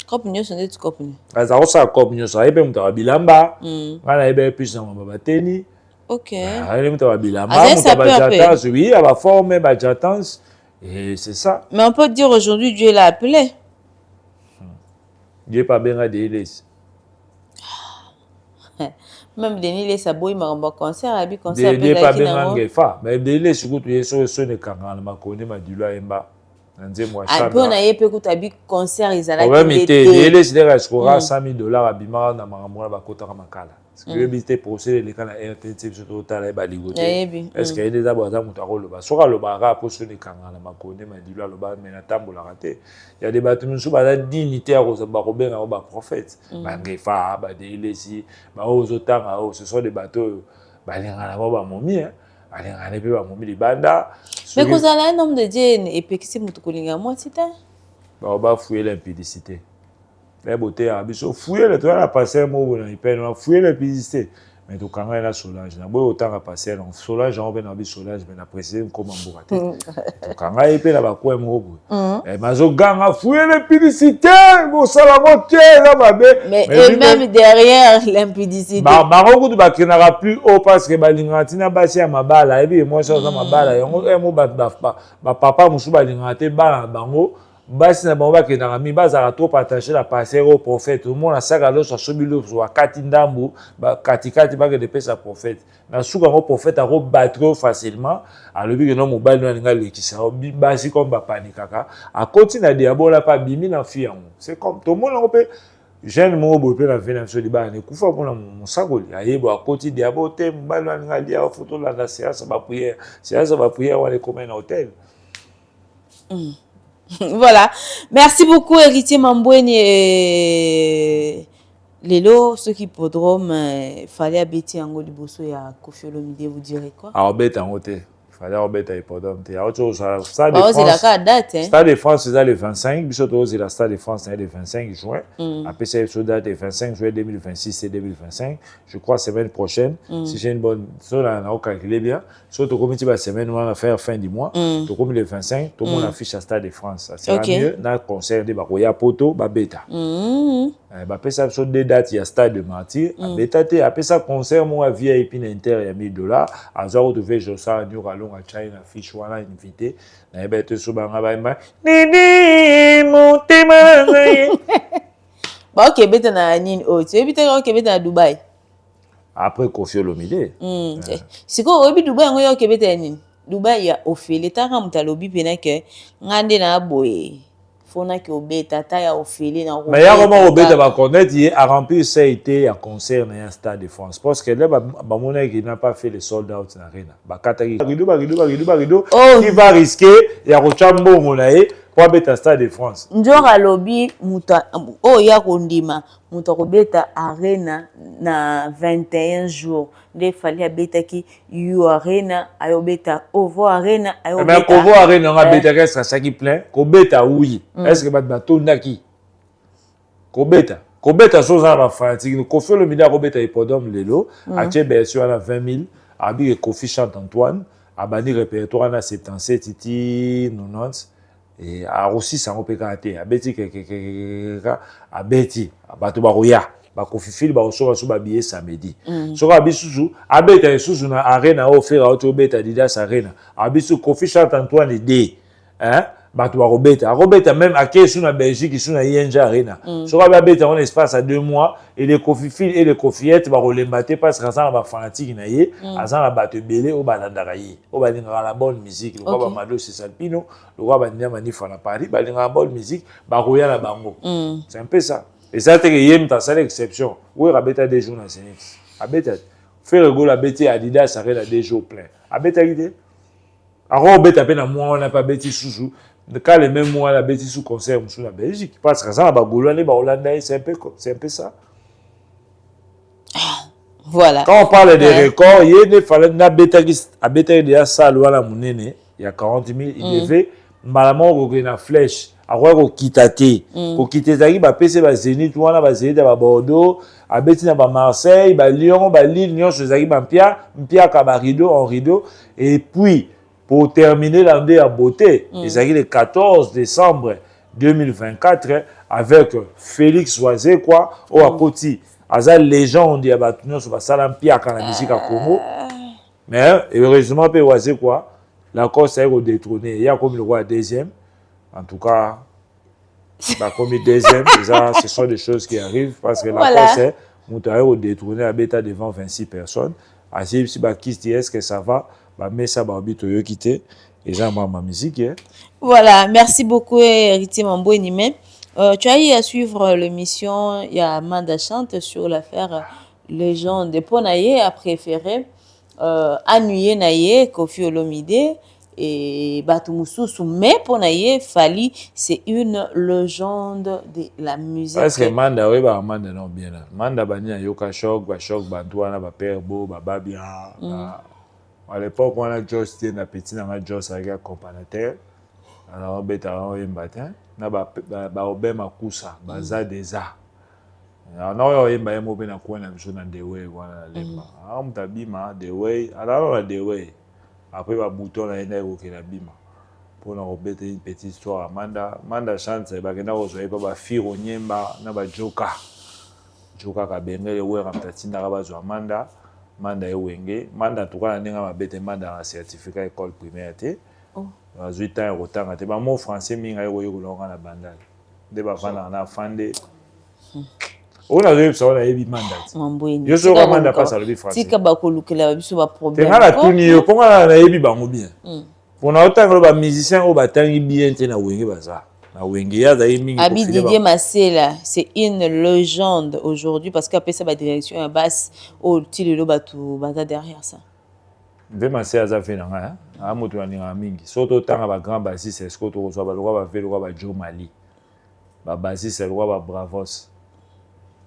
Cop nyonso ndeti cop ni. Aza osala cop nyonso ebe mutaba bilamba. Ngana ebe plus na mababa teni. OK. Ebe mutaba bilamba mutaba jatans oui, à la forme ba jatans et c'est ça. Mais on peut dire aujourd'hui Dieu l'a appelé. Dieu pas bien à délaisser. Même Denis les sabots il m'a renvoyé concert à bi concert de pas bien ngefa mais Denis surtout yeso so ne kangana makone madilo emba nze moi ça. Ah puis on a yé pe kuta bi concert izala ki été Denis c'est des restaurants $100,000 abima na makamona bakota makala. Parce que bité procéder les kana RTT surtout tala ba ligote. Est-ce qu'il y a des abos za mutu akoloba soka loba ka po so ne kangana makone madilo loba mais na tambola raté. Il y a des bâtiments sous ba dignité à cause ba robena ba prophète. Ba ngefa ba Denis ba ozotanga ce sont des bateaux ba lingana ba momi hein. Alingana pe ba momi libanda. Mais cause là un homme de Dieu et puis si mutu kolinga moi c'était ba fouiller l'impudicité. Les beautés à biso fouiller le toit la passer mo na ipe no fouiller l'impudicité. Mais to kanga la Solange na boy autant à passer donc Solange on ben na bi Solange mais na préciser comment mboraté. To kanga ipe la ba ko mo bo. Et mazo ganga fouiller l'impudicité mo sala mo tie la ba be. Mais même derrière l'impudicité. Ba ko tu ba kinara plus haut parce que ba lingatina ba si mabala et puis moi ça mabala yango mo ba papa musu ba lingate ba bango. Basi na bango ke na mi bazala trop attaché la passer au prophète tout le monde a saka lo so sobilo so kati ndambu ba katikati ba ke de pesa prophète na suka ko prophète a battre facilement a lobi ke no mobile no nga lekisa basi comme ba panikaka a continue na diabola pa bimi na fiango c'est comme tout le monde on peut jeune mo bo pe na vena so liba ne kufa pour na musakoli ayebo a continue diabo te mobile no nga lia photo la séance ba prière on est comme un hôtel. Voilà. Merci beaucoup, Héritier Mamboueni. Lelo, ceux qui podront, fallait habiter en Goliboso et à Koffi Olomide, vous direz quoi? À Obet en côté. Fallait Obet à Hippodrome. Il y a autre chose. Stade de C'est la France. carte date, hein? Stade de France, c'est le 25. Bisoto, c'est la Stade de France, c'est le 25 juin. Après, c'est le date le 25 juin 2026 et 2025. Je crois semaine prochaine. Si j'ai une bonne. Ça, on a calculé bien. Surtout, comme tu vas semaine, on va faire fin du mois. Tout comme le 25, tout le monde affiche à Stade de France. Ça sera mieux. Dans le concert de Bakoya Poto, Babeta. Après ça, sur des dates, il y a Stade de Martyr. Après ça, concert, moi, VIP Inter, il y a $1000. À ça, retrouver Jossa, New Ralong, à China, fiche, voilà, invité. Na bête sur Bangaba, Nini, mon téma. Bah, ok, bête na Nini, oh, tu es bête na Dubaï. Après, Koffi Olomide. C'est quoi, au Dubaï, on y a ok, bête na Nini. Dubaï, il y a Ophélie, t'as ramonté à l'obi, pénaque, ngande na boy. Mais il y a comment Obeta va connaître, il a rempli ça été à concert dans un stade de France. Parce que là, il n'a pas fait les sold out dans l'arène. Qui va risquer, il y a Rochambo Monae pour mettre un stade de France. Njora lobby, oh, il y a Kondima, Moutarobeta Arena na 21 jours. Il fallait beta qui you arena, ayobeta Ovo arena, ayobeta. Mais Ovo arena, on a beta qu'est-ce que ça qui plein? Kobeta oui. Est-ce que bateau naki? Kobeta chose à fanatique. Nous Koffi Olomide à Kobeta Hippodrome lelo. À Tchébé à 20 000. Abi Kofi chante Antoine. À Bani répertoire à 77 titi 90. Et à Rossi ça on peut canter. À Betty à Betty à Batubarouya. Kofi Fil ba osoba so ba billet samedi. So ka bisusu abeta isusu na arena offert auto beta Adidas arena. Abisu Kofi chante Antoine D. Hein? Batu ba Robeta même à qui na Belgique qui sont na ING arena. So ka beta on espace à 2 mois et les Kofi Fil et les Kofiette ba rolembater parce que ça ba fanatique na yé, azan la batu belé au balandaka yé. O ba linga la bonne musique, le ba Mado Salpino, le ba ndia manifa na Paris, ba linga la bonne musique, ba roya na bango. C'est un peu ça. Et ça, c'est une exception. Oui, il y a des jours dans le Sénix. Faire le la bêtise Adidas, ça a des jours pleins. Il y a des alors, on n'a pas bêtise sous. Quand les mêmes mois, la bêtise sous concert sous la Belgique. Parce que ça, c'est un peu ça. Voilà. Quand on parle des records, il fallait que la salle il y a 40 000, il devait malalement une flèche. Alors ko kitate ko kitezaki ba pese ba Zénith wana ba Zénith ba Bordeaux abeti na ba Marseille ba Lyon ba Lille Lyon zaki ba mpia ka ba rideau en rideau et puis pour terminer l'année à beauté ezaki le 14 décembre 2024 avec Félix Oisé quoi au akoti aza légende ya ba tunyo so ba sala mpia ka na musique à Congo mais heureusement pe Oisé quoi la course a été détrôné il y a comme le roi deuxième. En tout cas, comme deuxième, ce sont des choses qui arrivent parce que la course est Moutaïro détourné à bêta devant 26 personnes. Ainsi, si est-ce que ça va, mais ça va quitter. Et ça, ma musique. Voilà, merci beaucoup, Héritier Mambo Enimé. Tu as eu à suivre l'émission, il y a Amanda Chante sur l'affaire Légende de Ponaye a préféré annuler Naye, Koffi Olomide. Et Batumusu, mais Ponaye Fali, c'est une légende de la musique. Parce que Manda, oui, Manda non bien là. Manda bania yoka choc, Bantuana, père beau, babia. À l'époque, on a Joss tient la petite, on a Joss avec un comparateur. Alors, on est matin, na ba obema kusa, baza des arts. Alors, on est matin, on est quoi na biso na dewe wana lemba. Ah, on tabima dewe, alors on a dewe. Après, le bouton là, il y a un bima. Pour nous rebêter une petite histoire. Manda chante, il y a un fille au Niemba, il y a un Joka. Joka qui a bien le ouer en tatine à Manda. Manda est wenge. Manda, en tout cas, il y a un Manda en certificat école primaire. Il y a 8 ans, autant. Il y a un mot français, il y a un bandal. Il y a un fandé. On a vu ça, on a vu Manda. Je suis au Manda pas ça le français. Si kabako lukela biso ba problème. Tenga la tunio, ponga na yebi bango bien. Pour autant que ba musicien au batangi bien tena wenge baza. Na wenge ya za mingi. Abi Didier Masela, c'est une légende aujourd'hui parce qu'après ça ba direction à basse au tilelo batu bata derrière ça. Didier Masela za fait nanga, a moto na ninga mingi. Surtout tanga ba grand bassiste est-ce que to so ba lokwa ba velo ba Joe Mali. Ba bassiste est lokwa ba Bravos.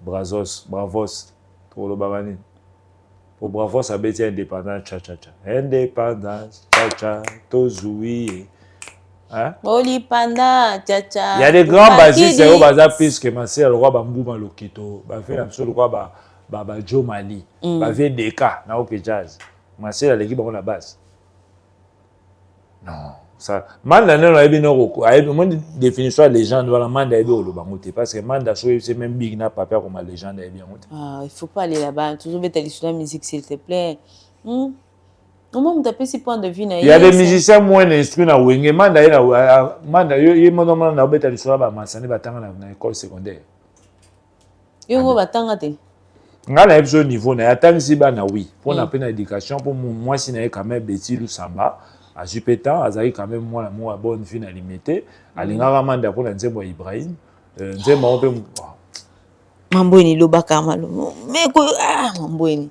Brazos, Bravos, pour le Babani. Pour Bravos, ça bête indépendant, cha-cha-cha. Indépendance, cha-cha, tozoui. Hein? Olipanda, cha-cha. Il y a des grands basis, c'est au bazar plus que ma sœur, le roi Bambouma Lokito, Bafé, le roi Joe Mali, Bafé Deka, Naoke Jazz. Ma sœur, l'équipe, on la base. Non, ça. Manda, non, moi, définition de légende, voilà, Manda, parce que Manda, c'est même big, n'a pas peur comme la légende. Ah, il ne faut pas aller là-bas, toujours mettre la musique, s'il te plaît. Comment tu as si point de vue? Il y a des musiciens moins instruits na wenge. Manda yo mono na obeta lisolo ba masani batanga na école secondaire. Yo batanga te. Ngala episode niveau na atanga si ba na oui. Pour na peine éducation pour moi si na quand même beti lu samba. A Jupetan azali quand même moi la bonne fille na limité. Alinga Manda pour na nzembo Ibrahim. Nzembo on peut Mambweni lobaka malo. Mais ko Mambweni.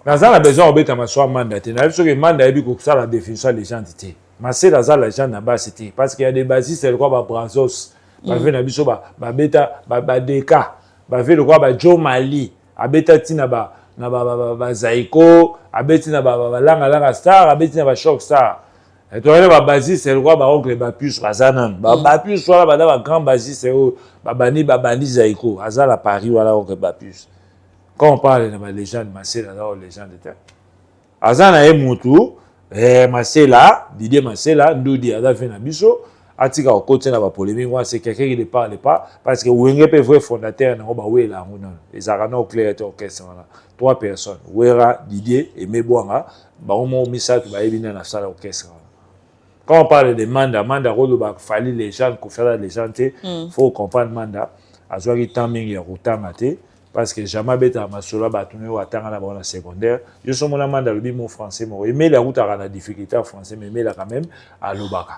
Dans la besoin obeta maswa Manda te na biso que Manda ebi ko ça la définition de l'identité. Mais c'est dans la légende na bas c'était parce qu'il y a des basis c'est le quoi ba Brazos ba ve na biso ba beta ba Deka ba ve le quoi ba Joe Mali abeta tina ba Zaiko abeti na ba langa star abeti na ba shock star et toi ba basis c'est le quoi ba oncle ba plus bazanan ba plus soit ba da grand basis c'est ba bandi Zaiko azala Paris wala oncle ba plus. Quand on parle de la légende, Marcel, la légende de terre. Azana est moutou, Marcel, Didier Marcel, Ndoudi, Adafi Nabiso, Atika au côté de la polémique, c'est quelqu'un qui ne parle pas, parce que Wenge peut vrai fondateur, les Arana au clair et orchestre, 3 personnes, Wera, Didier et Mebouanga, Baomo Missa, tu vas éviter dans la salle orchestre. Quand on parle de Manda, Rolo, il fallait les gens, qu'on fait la légende, il faut comprendre Manda, Azouari Taming et Routamate. Parce que jamais bêta masolo batunu ou attendre la bonne secondaire. Je suis mon amant dans le bimon français, moi. Mais la route a la difficulté en français, mais là quand même à l'obaka.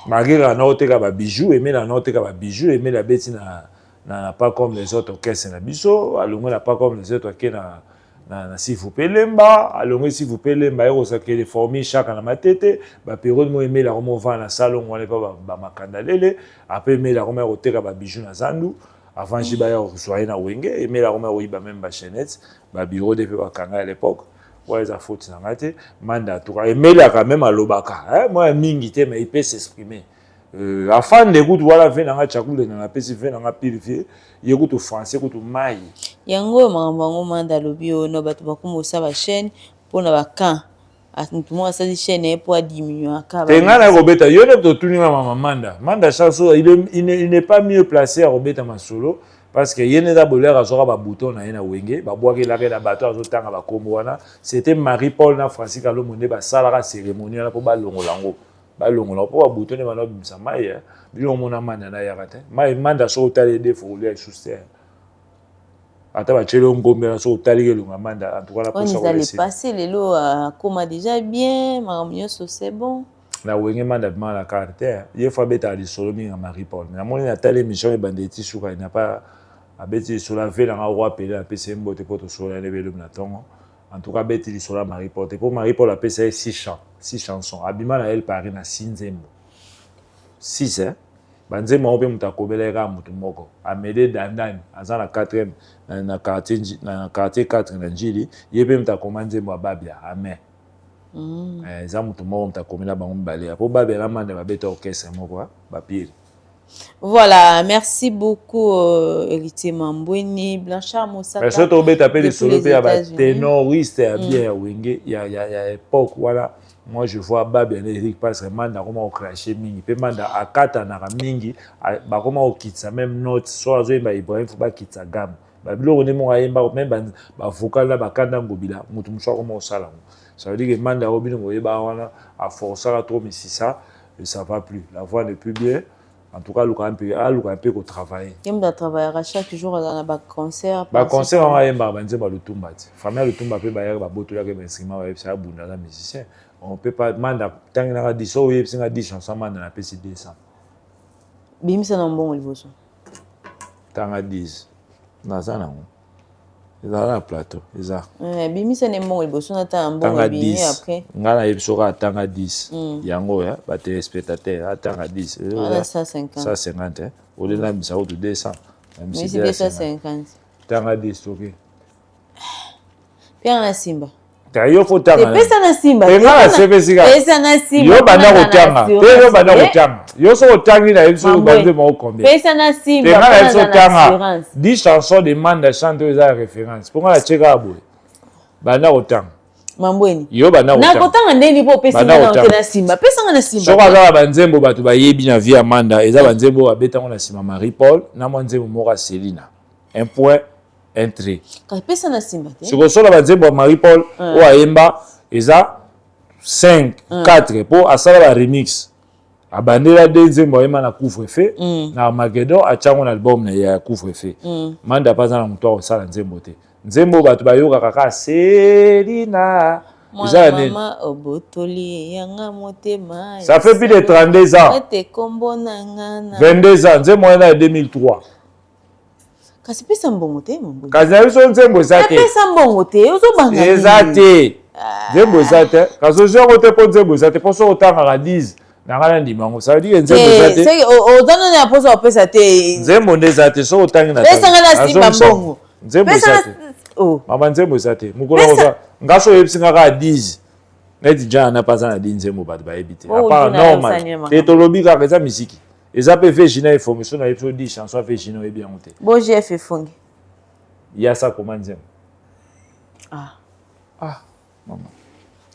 Malgré la note qui a bijou, mais la note qui a bijou, mais la bête n'a pas comme les autres orchestres na biso, alors n'a pas comme les autres qui na si vous payez l'emba, alors si vous payez l'emba, il y a des formules chaque à ma tête, bah période moi aimer la romo va na salon, on n'est pas bah makandalele, après aimer la romo au teka bah bijou na zandu. Avant je vais soigner na wenge et mais la Roma oui ba même ba chaînette ba bureau de pe bakanga à l'époque ouais ça faut na ngate Manda tout et mais là quand même à lobaka moi mingi te mais il peut s'exprimer afin de goût voilà fait na chakule na pesi fait na purifier yekout français kout mai yango mango Manda lobio no batu bakumo sa ba chaîne pour na ba camp moi ça dit chaîne pour diminuer akaba Tengana Robeta yo ne totuni mama Manda chanson il n'est pas mieux placé à Robeta Masolo parce que yene da bolera azora ba bouton na yena wenge ba boaki la ke da bato azotanga ba kombo wana c'était Marie-Paul na Francis Kalomonde ba salara cérémonie na po ba longolango po ba bouton ne ba no bimsa mai bilo mona Manda na yakate mai Manda so tale de fo lui sous-terre. Attends, tu es un gomme sur le Manda. En tout cas, la position. On allait passer les lots comment déjà bien, mais c'est bon. La Wenge Manda demande la carte. Il faut mettre à l'isolomi à Marie-Paul. Mais à mon avis, telle émission est banditi sur il n'a pas à bêter sur la ville en roi pédé à PCM botte pour sur la lever le naton. En tout cas, bêter sur la Marie-Paul. Et pour Marie-Paul, la PC 6 chansons. Abima la elle Paris na 6e. 6 hein. Banze maobe mutakobeleka mutu moko amede dandani aza na 4e na quartier 4 na njili yebe mutakomanze mwa babia amen eza mutu moko mutakomela bango mbale po babia la mande babeta orchestre moko bapile. Voilà, merci beaucoup Héritier Mambweni, Blanchard Moussaka. Mais surtout beta pe les solo pe ba ténoriste bien wenge ya époque voilà. Moi, je vois Babia Eric parce que Manda comment cracher mingi. Pe Manda akata na mingi, ba comment okitsa même note soit zo ba Ibrahim faut ba kitsa gamme. Ba bilo on est mon ayemba même ba vocal là ba kanda ngobila, mutu mswa comment osala. Ça veut dire que Manda obino ngoyeba wana a forcer à trop mais si ça va plus. La voix n'est plus bien. En tout cas, Luka peut travailler. Il doit travailler chaque jour dans un concert. Ba concert on ayemba banze ba lutumba. Famille lutumba pe ba ya ba boto ya ke instrument ba ça bunda la musicien. On peut pas Manda tant na 10 so oui singa 10 chansons Manda na pesi 200. Bimisa na mbongo liboso. Tanga 10. Na sana. Eza na plateau, eza. Bimisa na mbongo liboso na ta mbongo bimi après. Ngana ebisoka tanga 10. Yango ya ba téléspectateur tanga 10. Voilà 150. 150 hein. Au delà de ça 200. Mais c'est 250. Tanga déstocké. Pierre na Simba. Yo faut tanga. Pesa na Simba. Pesa na Simba. Yo bana kotanga. Yo bana kotanga. Yo so kotangi na yeso bande mo combien. Pesa na Simba. Pesa na so tanga. 10 chansons de Manda chante aux référence. Pour la cheka aboy. Bana kotanga. Mambweni. Yo bana kotanga. Na kotanga ndeni po pesa na Simba. Pesa na Simba. So kaza banzembo batu bayebi na vie Manda, eza banzembo abeta na sima Marie Paul, na mwanzembo mora Selina. Un point, un trait. Ka pesa na Simba. Siko so la banzembo Marie Paul o ayemba eza 5 4 pour asala ba remix. Abandela denzembo ayemba na couvre-feu na Armageddon achango na album na ya couvre-feu. Manda paza na muto osala nzembo te. Nzembo batu bayoka kaka Selina. Mama obotoli yanga motema. Ça fait plus de 32 ans. 22 ans, nzembo na 2003. Kasi pesa mbongo te mbongo. Kasi na biso nzembo ezate. Pesa mbongo te, ozo banga. Ezate. Nzembo ezate. Kasi ozo kote po nzembo ezate, po so otanga ka 10. Na ngana ndimango, ça veut dire nzembo ezate. C'est ozana na posa opesa te. Nzembo ndezate, so otangi na. Pesa ngana simba mbongo. Nzembo ezate. Oh. Mama nzembo ezate. Mukolo oza. Ngaso yebsinga ka 10. Neti jana na paza na 10 nzembo batu ba ebite. À part normal. Te tolobi ka eza misiki. Eza pe vegina information na episode 10 chanson vegina e bien monté. Bon GF fongi. Il y a ça comment nzembo. Maman.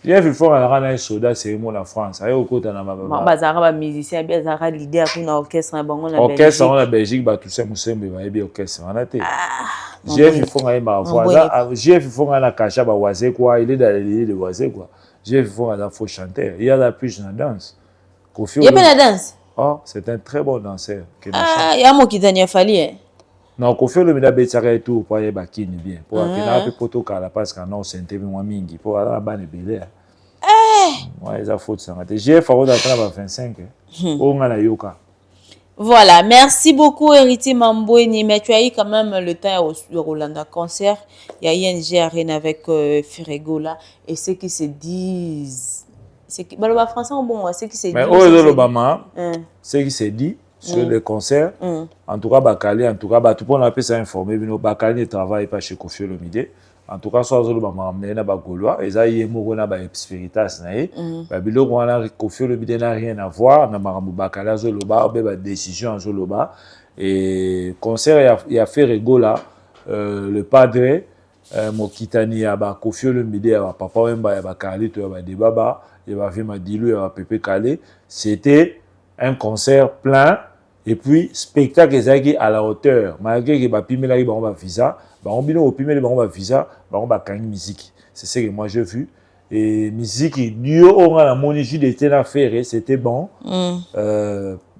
GF fongi na kana soda c'est moi la France. Ayo kota na baba. Bazara ba musicien bien zara leader kuna orchestre na bango na Belgique. Orchestre na Belgique ba tout ça musembe ba ebi orchestre na te. GF fongi ba voilà. GF fongi na kasha ba waze quoi, il est dans l'idée de waze quoi. GF fongi na faux chanteur. Il y a la plus na danse. Il y a pas la danse. Oh, c'est un très bon danseur. Il y a mon qui t'a fallu. Non, Koffi Olomide betaka et tout pour aller bakini bien. Pour aller un peu poto kala parce que non c'est un TV moins mingi pour aller là-bas ne belé. Ouais, ça faute ça. J'ai fait d'attendre 25. On a la yoka. Voilà, merci beaucoup Héritier Mambweni, mais tu as eu quand même le temps au Rolanda concert. Il y a ING Arena avec Ferrego là et ceux qui se disent c'est que le français bon c'est qui se dit. Mais Obama, ce qui se dit sur le concert, en tout cas Bakali, en tout cas tout le monde a pu s'informer, mais Bakali ne travaille pas chez Koffi Olomide. En tout cas soit Obama amené na Bagolois, et ça y est moko na ba Spiritas na ye. Ba biloko wana Koffi Olomide n'a rien à voir na marambo Bakali Zoloba, ba décision Zoloba et concert il y a Ferrego là, le padre Mokitani ya ba Koffi Olomide ya papa Wemba ya Bakali to ya ba Debaba. Il va faire Madilu, il va Pépé Calé. C'était un concert plein et puis spectacle ezaki à la hauteur. Malgré que ba pimela ki ba visa, ba on bino opimela ba visa, ba on ba kangi musique. C'est ce que moi j'ai vu et musique duo on a la monigie d'été na faire, c'était bon.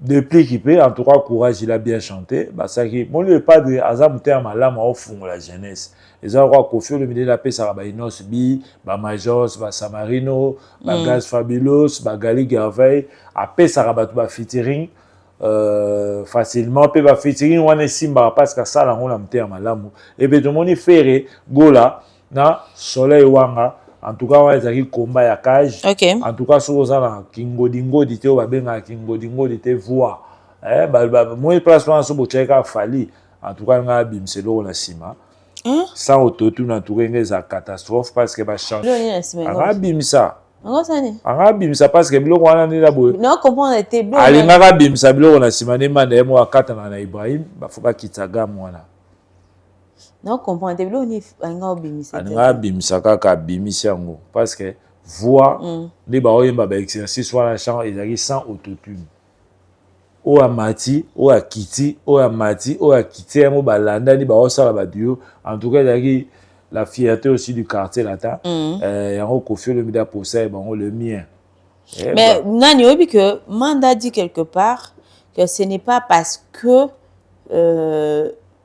Depuis qu'il peut en tout cas courage, il a bien chanté. Bah ça qui mon le padre Azam terme là au fond la jeunesse. Les gens Koffi Olomide la paix ça ba Inos Bi, ba Majos, ba Samarino, ba Gaz Fabulous, ba Gali Gervais, a paix ça ba tout ba featuring facilement pe ba featuring wana simba parce que ça là on a terme malamu. Et ben tout le monde ferré gola na soleil wanga. En tout cas, on a des combats à cage. Okay. En tout cas, si vous avez un kingo dit on va bien un kingo dit voir. Moi, placement sur le a fallu. En tout cas, on a bim c'est l'eau la cima. Sans autotune, en tout cas, c'est une catastrophe parce que va changer. On a bim ça. On a bim ça parce que l'eau on a là boy. Non, comprendre était bleu. Allez, on a bim ça l'eau la cima. Ne m'a moi quatre na Ibrahim. Bah faut pas quitter gamme là. Non, comprendre te bilo ni anga obimisa. Anga bimisa kaka bimisa yango parce que voix les ba oyemba ba exercice soit la chant ezaki sans autotune. O amati, o akiti, o amati, o akiti mo balanda ni ba osala ba duo. En tout cas ezaki la fierté aussi du quartier là-bas. Yango Koffi Olomide pour ça bon le mien. Mais nani obi que Manda dit quelque part que ce n'est pas parce que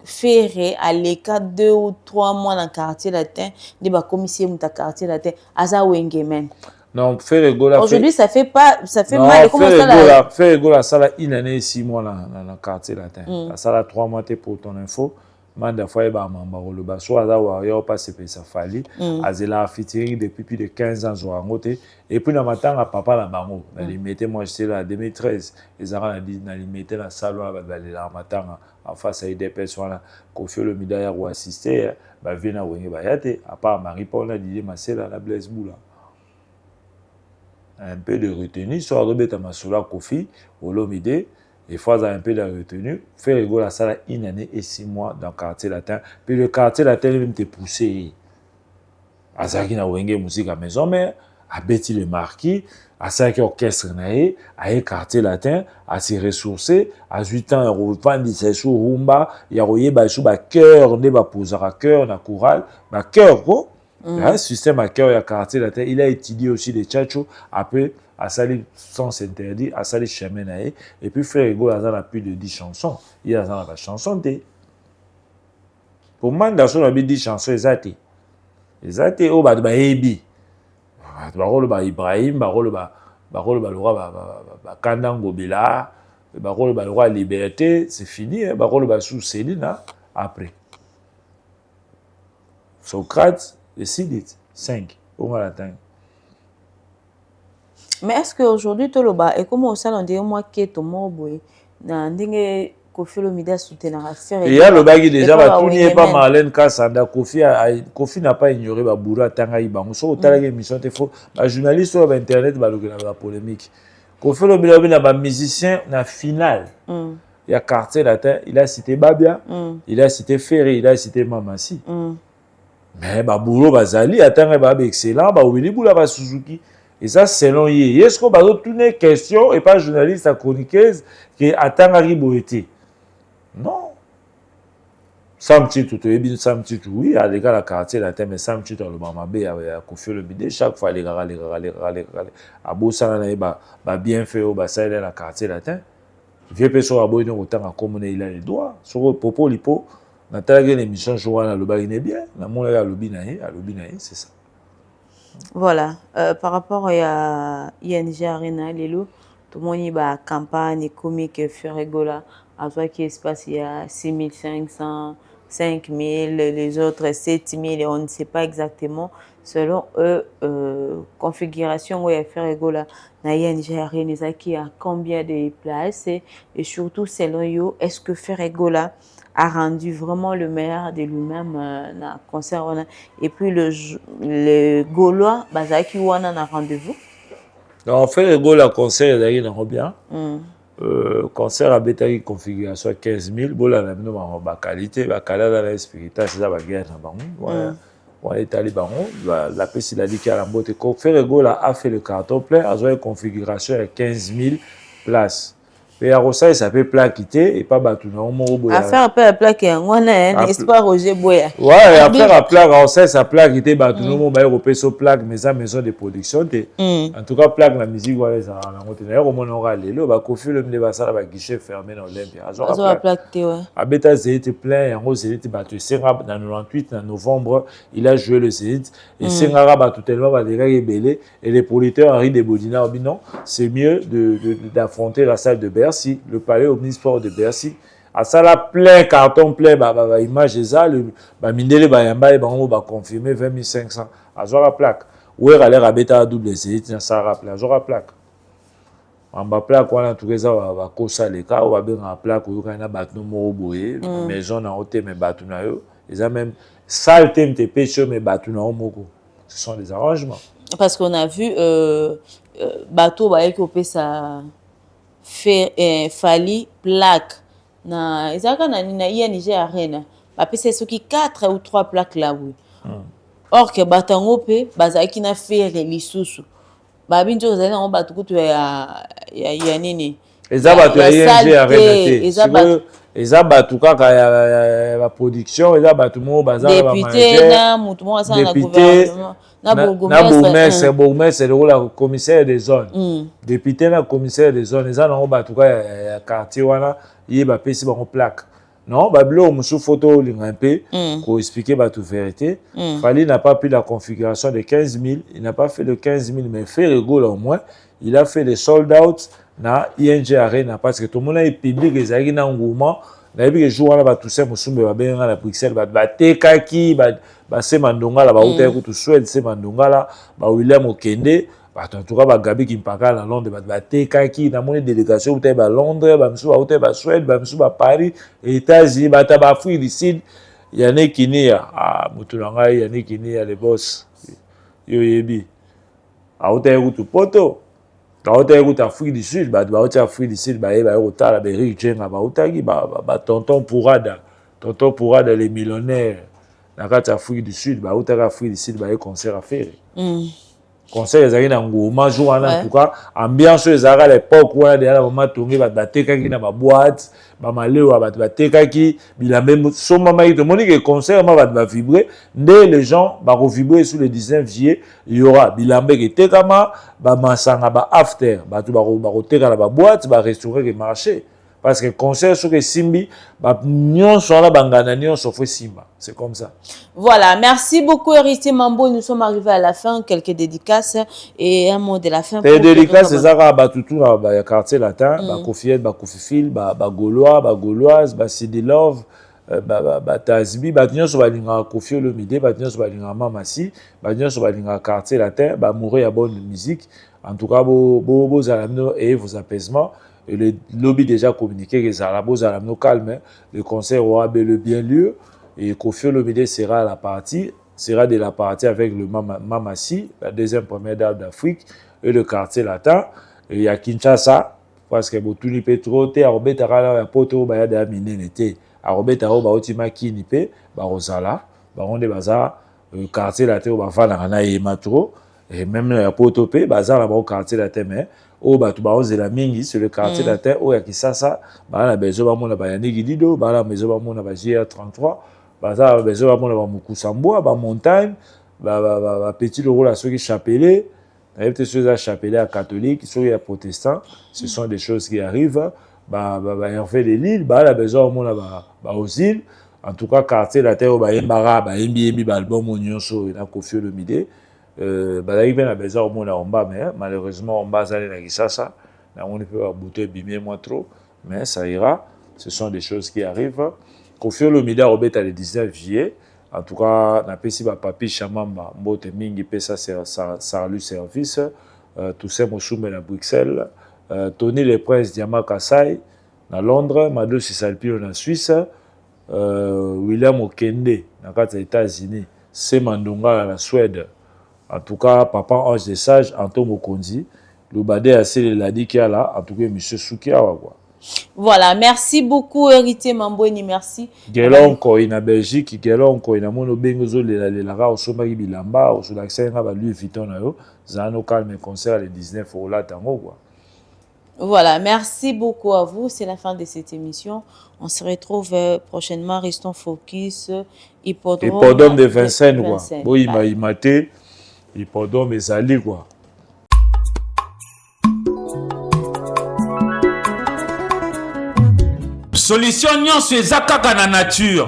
Ferré à l'écart 2 ou 3 mois dans le quartier latin, de ba commissaire dans quartier latin, aza wengemen. Non, Ferrego là. Aujourd'hui ça fait pas, ça fait non, mal. Comment ça là? Ferrego là, ça là une année 6 mois dans le quartier latin. Ça là 3 mois pour ton info. manda fois ba mamba koloba so aza warrior pas se pesa fali azela featuring depuis plus de 15 ans zo ngote et puis na matanga papa na bango na limité moi j'étais là en 2013 les arana dit na limité na salon ba la matanga en face à des personnes Koffi Olomide ya ko assister ba vena wenge ba yate à part Marie Paul na Didier Masela la Blaise Boula un peu de retenue soit rebeta masula Koffi Olomide. Il faut avoir un peu de retenue. Faire rigoler à ça 1 année et 6 mois dans le quartier latin. Puis le quartier latin même te poussé. À ça qui n'a pas de musique à la maison, mais à Betty le Marquis, à ça qui orchestre naïe, à un quartier latin, à se ressourcer, à 8 ans, il y a des sous rumba, il y a des cœur, des poseurs à cœur, na chorale, ma cœur, quoi. Le système à cœur, il y a quartier latin. Il a étudié aussi les tchatchos, après. À salir sans interdit, à salir chemin naïe, et puis Frère Ego a plus de 10 chansons. Il y a la chanson. Pour moi, dans son 10 chansons, ils étaient au bas de Baébi. Barolo ba Ibrahim, Barolo ba le roi Kandango Bila, Barolo ba le roi Liberté, c'est fini, Barolo ba sous Céline après. Socrate, et Sidit, 5, au moins la temps. Mais est-ce qu'aujourd'hui, tu as comment ça, on dit moi qui est ton mot, na ndenge Koffi Olomide soutenir à faire. Il y a le bagage déjà, tout n'est pas Marlène Kassanda. Koffi n'a pas ignoré Boura Tanga Ibango. So, tu as émission, tu faux. Les journalistes sur Internet, la polémique. Koffi Olomide a un musicien na finale. Il y a quartier latin, il a cité Babia, il a cité Ferré, il a cité Mamassi. Mais Bouro Bazali, attends, excellent, Willy Boula Suzuki. Et ça, selon lui. Est-ce qu'on va tourner question et pas journaliste à chroniqueuse qui attend à Riboété? Non. Sam Titou, Sam Titou, oui, à l'égal à quartier latin, mais Sam Titou, le Mamabé, à Koffi Olomide, chaque fois, les gars, à Bossana, bien fait, au bassin, à quartier latin. Vieux personne à Boyno, autant à communer, il a les doigts. Sur le Popo Lipo, dans ta émission, je vois, le bain est bien, la monnaie à l'obinaï, c'est ça. Voilà, par rapport à ING Arena, tout le monde y a campagne comique Ferregola, à toi qui espace il y a 6500, 5000, les autres 7000, on ne sait pas exactement selon eux configuration où il y a Ferregola na ING Arena qui a combien de places et surtout selon eux est-ce que Ferregola a rendu vraiment le meilleur de lui-même na concert et puis le Gaulois bazaki wana na rendez-vous. On fait le Gaulois concert d'ailleurs dans bien. Concert à bétail configuration 15 000 bola na bino ba qualité ba kala la spiritual c'est ça ba guerre na bango. On est allé bango la pesi la dit qu'il a mbote ko faire le Gaulois a fait le carton plein a une configuration à 15 000 places. Mais à Rosa, ça peut plaquer et pas battre. À faire un peu la plaque, on a un espoir Roger Boya. Ouais, à faire la plaque, à Rosa, ça plaque, il était battu. Nous, on va européen sur plaque, mais ça, maison de production. En tout cas, plaque, la musique, voilà, ça a un d'ailleurs, au moins, on aura les lots, Koffi Olomide va ça, va guichet fermé dans l'Olympia. À plaque, ouais. À Beta, c'était plein, en gros, c'était battu. Senga, dans 98, en novembre, il a joué le Zénith. Et Senga, battu tellement, va des gars ébélés. Et les producteurs, Henri Desbodina, ont dit non, c'est mieux d'affronter la salle de Bercy, le palais omnisport de Bercy. À ça là plein carton plein image ça le mindele yamba et on va confirmer 20 500 à la plaque où est aller à bêta double c'est ça rappelle à la plaque en bas plaque on a tout ça va kosa les cas on va bien en plaque où quand a battu mo boye maison en hauteur mais battu na yo ils a même salle thème te pêche mais battu na moko ce sont des arrangements parce qu'on a vu bateau ba écopé ça fait fali plaque na ezaka na ING Arena ba pese soki 4 ou 3 plaques là oui or que batango pe bazaki na faire lisusu ba binjo zali na ba tukutu ya nini ezaba to ING Arena ezaba to kaka ya production ezaba to mo bazala ba député na mutu mo asa na gouvernement na bourgmestre le commissaire des zones député na commissaire des zones ezana ngo ba to ka ya quartier wana il ba pesi ba plaque non bablo musu photo un peu pour expliquer ba toute vérité Fali n'a pas pris la configuration de 15 000 il n'a pas fait le 15 000 mais fait le goal au moins il a fait les sold out na ING Arena parce que tout le monde est public ezaki na ngouement nayebi que jour wana ba Toussaint Mosumbe ba benga na Bruxelles ba tekaki ba se mandonga la ba uta ku to Suède se mandonga la ba William Okende en tout cas ba Gabi Kimpaka na Londres ba tekaki na moni délégation uta ba Londres ba msu ba uta ba Suède ba msu ba Paris États-Unis ba ta ba Afrique du Sud Yannick Kinia mutulanga Yannick Kinia le boss yo yebi a uta ku to poto a uta ku ta Afrique du Sud ba uta Afrique du Sud ba ba utala ba Eric Jenga ba utaki ba tonton Pourada les millionnaires na kati Afrique du Sud ba utaka Afrique du Sud ba concert à faire concert ezali na ngoma jour en tout cas ambiance ezala à l'époque où on a mama tongi ba tekaki na ba boîte ba malewa ba tekaki bilambe so mama ito moni que concert ma ba vibrer ndé les gens ba vibrer sur le 19 juillet il y aura bilambe ke tekama ba masanga ba after ba tu ba teka na ba boîte ba restaurant ke marché parce que concert sur que simbi ba nyon so la bangana nyon so fait simba c'est comme ça. Voilà, merci beaucoup Héritier Mambo, nous sommes arrivés à la fin, quelques dédicaces et un mot de la fin. Les dédicaces c'est ça ba tout na quartier latin, ba Kofiet, ba Kofifil, ba Gaulois, ba Gauloise, ba Sidi Love, ba Tazbi, ba nyon so ba linga Kofi Olomide, ba nyon so ba linga Mamasi, ba nyon so ba linga quartier latin, ba mourir à bonne musique. En tout cas bo zalamno et vos apaisements. Et le lobby déjà communiqué que Zalabo Zalamno calme, le concert aura bien lieu et Kofi Olomide sera de la partie avec le Mamasi, la deuxième première dame d'Afrique et le quartier latin. Et il y a Kinshasa parce que Botuni Petrote, Arobetara la poto ba ya de minenete, Arobetara ba otima kinipe, ba Rosala, ba onde baza quartier latin ba fana na yematro et même la poto pe baza la ba quartier latin mais au batu ba ozela mingi sur le quartier latin au ya Kisasa ba na bezo ba mona ba Yannick Dido ba na bezo ba mona ba GR33 ba za bezo ba mona ba Mukusamboa ba montagne ba petit le rôle à ceux qui chapelet et peut-être ceux à chapelet à catholique ceux à protestants ce sont des choses qui arrivent ba Hervé de Lille ba na bezo ba mona ba Ozil en tout cas quartier latin au ba Mbara ba Mbi ba album Onyonso na Kofi Olomide il a besoin au monde mais malheureusement on base aller na Kisasa on ne peut pas bouter bimé moins trop mais ça ira ce sont des choses qui arrivent Kofi Olomide Robert le 19 juillet en tout cas na pesi ba papi chamamba mbote mingi pesa ça lui service Toussaint Mosumbe na Bruxelles Tony le Prince Diama Kasai na Londres Mado Sisalpio na Suisse William Okende na kati ya États-Unis c'est Mandonga na Suède. En tout cas, Papa Ange des Sages, Anto Mokonzi, le badé a celle la dit qu'il y a là, en tout cas, monsieur Soukiawa. Voilà, merci beaucoup, Héritier Mamboini, merci. Gelon ko ina Belgique, gelon ko ina mono bengozo la ra au somari bilamba, au sur l'accès na ba Louis Vuitton na yo, zano calme concert le 19 au là tango quoi. Voilà, merci beaucoup à vous. C'est la fin de cette émission. On se retrouve prochainement. Restons focus. Hippodrome de Vincennes quoi. Bon, il m'a maté. Hippodrome ezali quoi. Solution nyonso eza kaka na nature.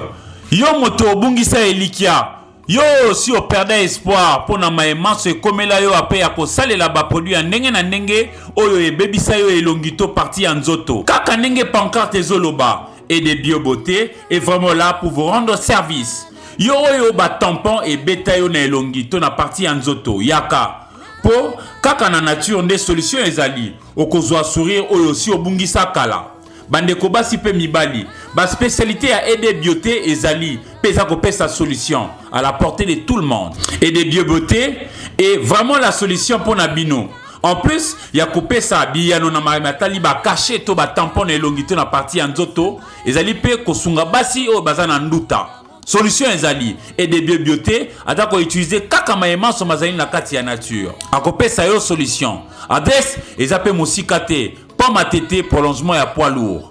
Yo moto obungisa elikia. Yo si o perdre espoir pona maemanso ekomela yo ape ya kosalela ba produit ya ndenge na ndenge oyo ebebisa yo elongito parti ya nzoto. Kaka ndenge pancarte ezoloba et de biobeauté est vraiment là pour vous rendre service. Yo oyo ba tampon et beta yo na elongito na parti ya nzoto yaka. Po kaka na nature nde solution ezali okozwa sourire oyo si obungisa kala. Bandeko basi pe mibali, ba spécialité à aider beauté ezali, pesa ko pesa solution à la portée de tout le monde. Aider beauté est vraiment la solution pour Nabino. En plus, ya ko pesa biyano na matali ba caché to ba tampon na elongito na partie nzoto, ezali pe ko sunga basi o bazana nduta. Solution ezali aider beauté atako utiliser kaka maema so mazali na kati ya nature. Akopesa yo solution. Adresse ezape mosikate Pomme à tété, prolongement et à poids lourd.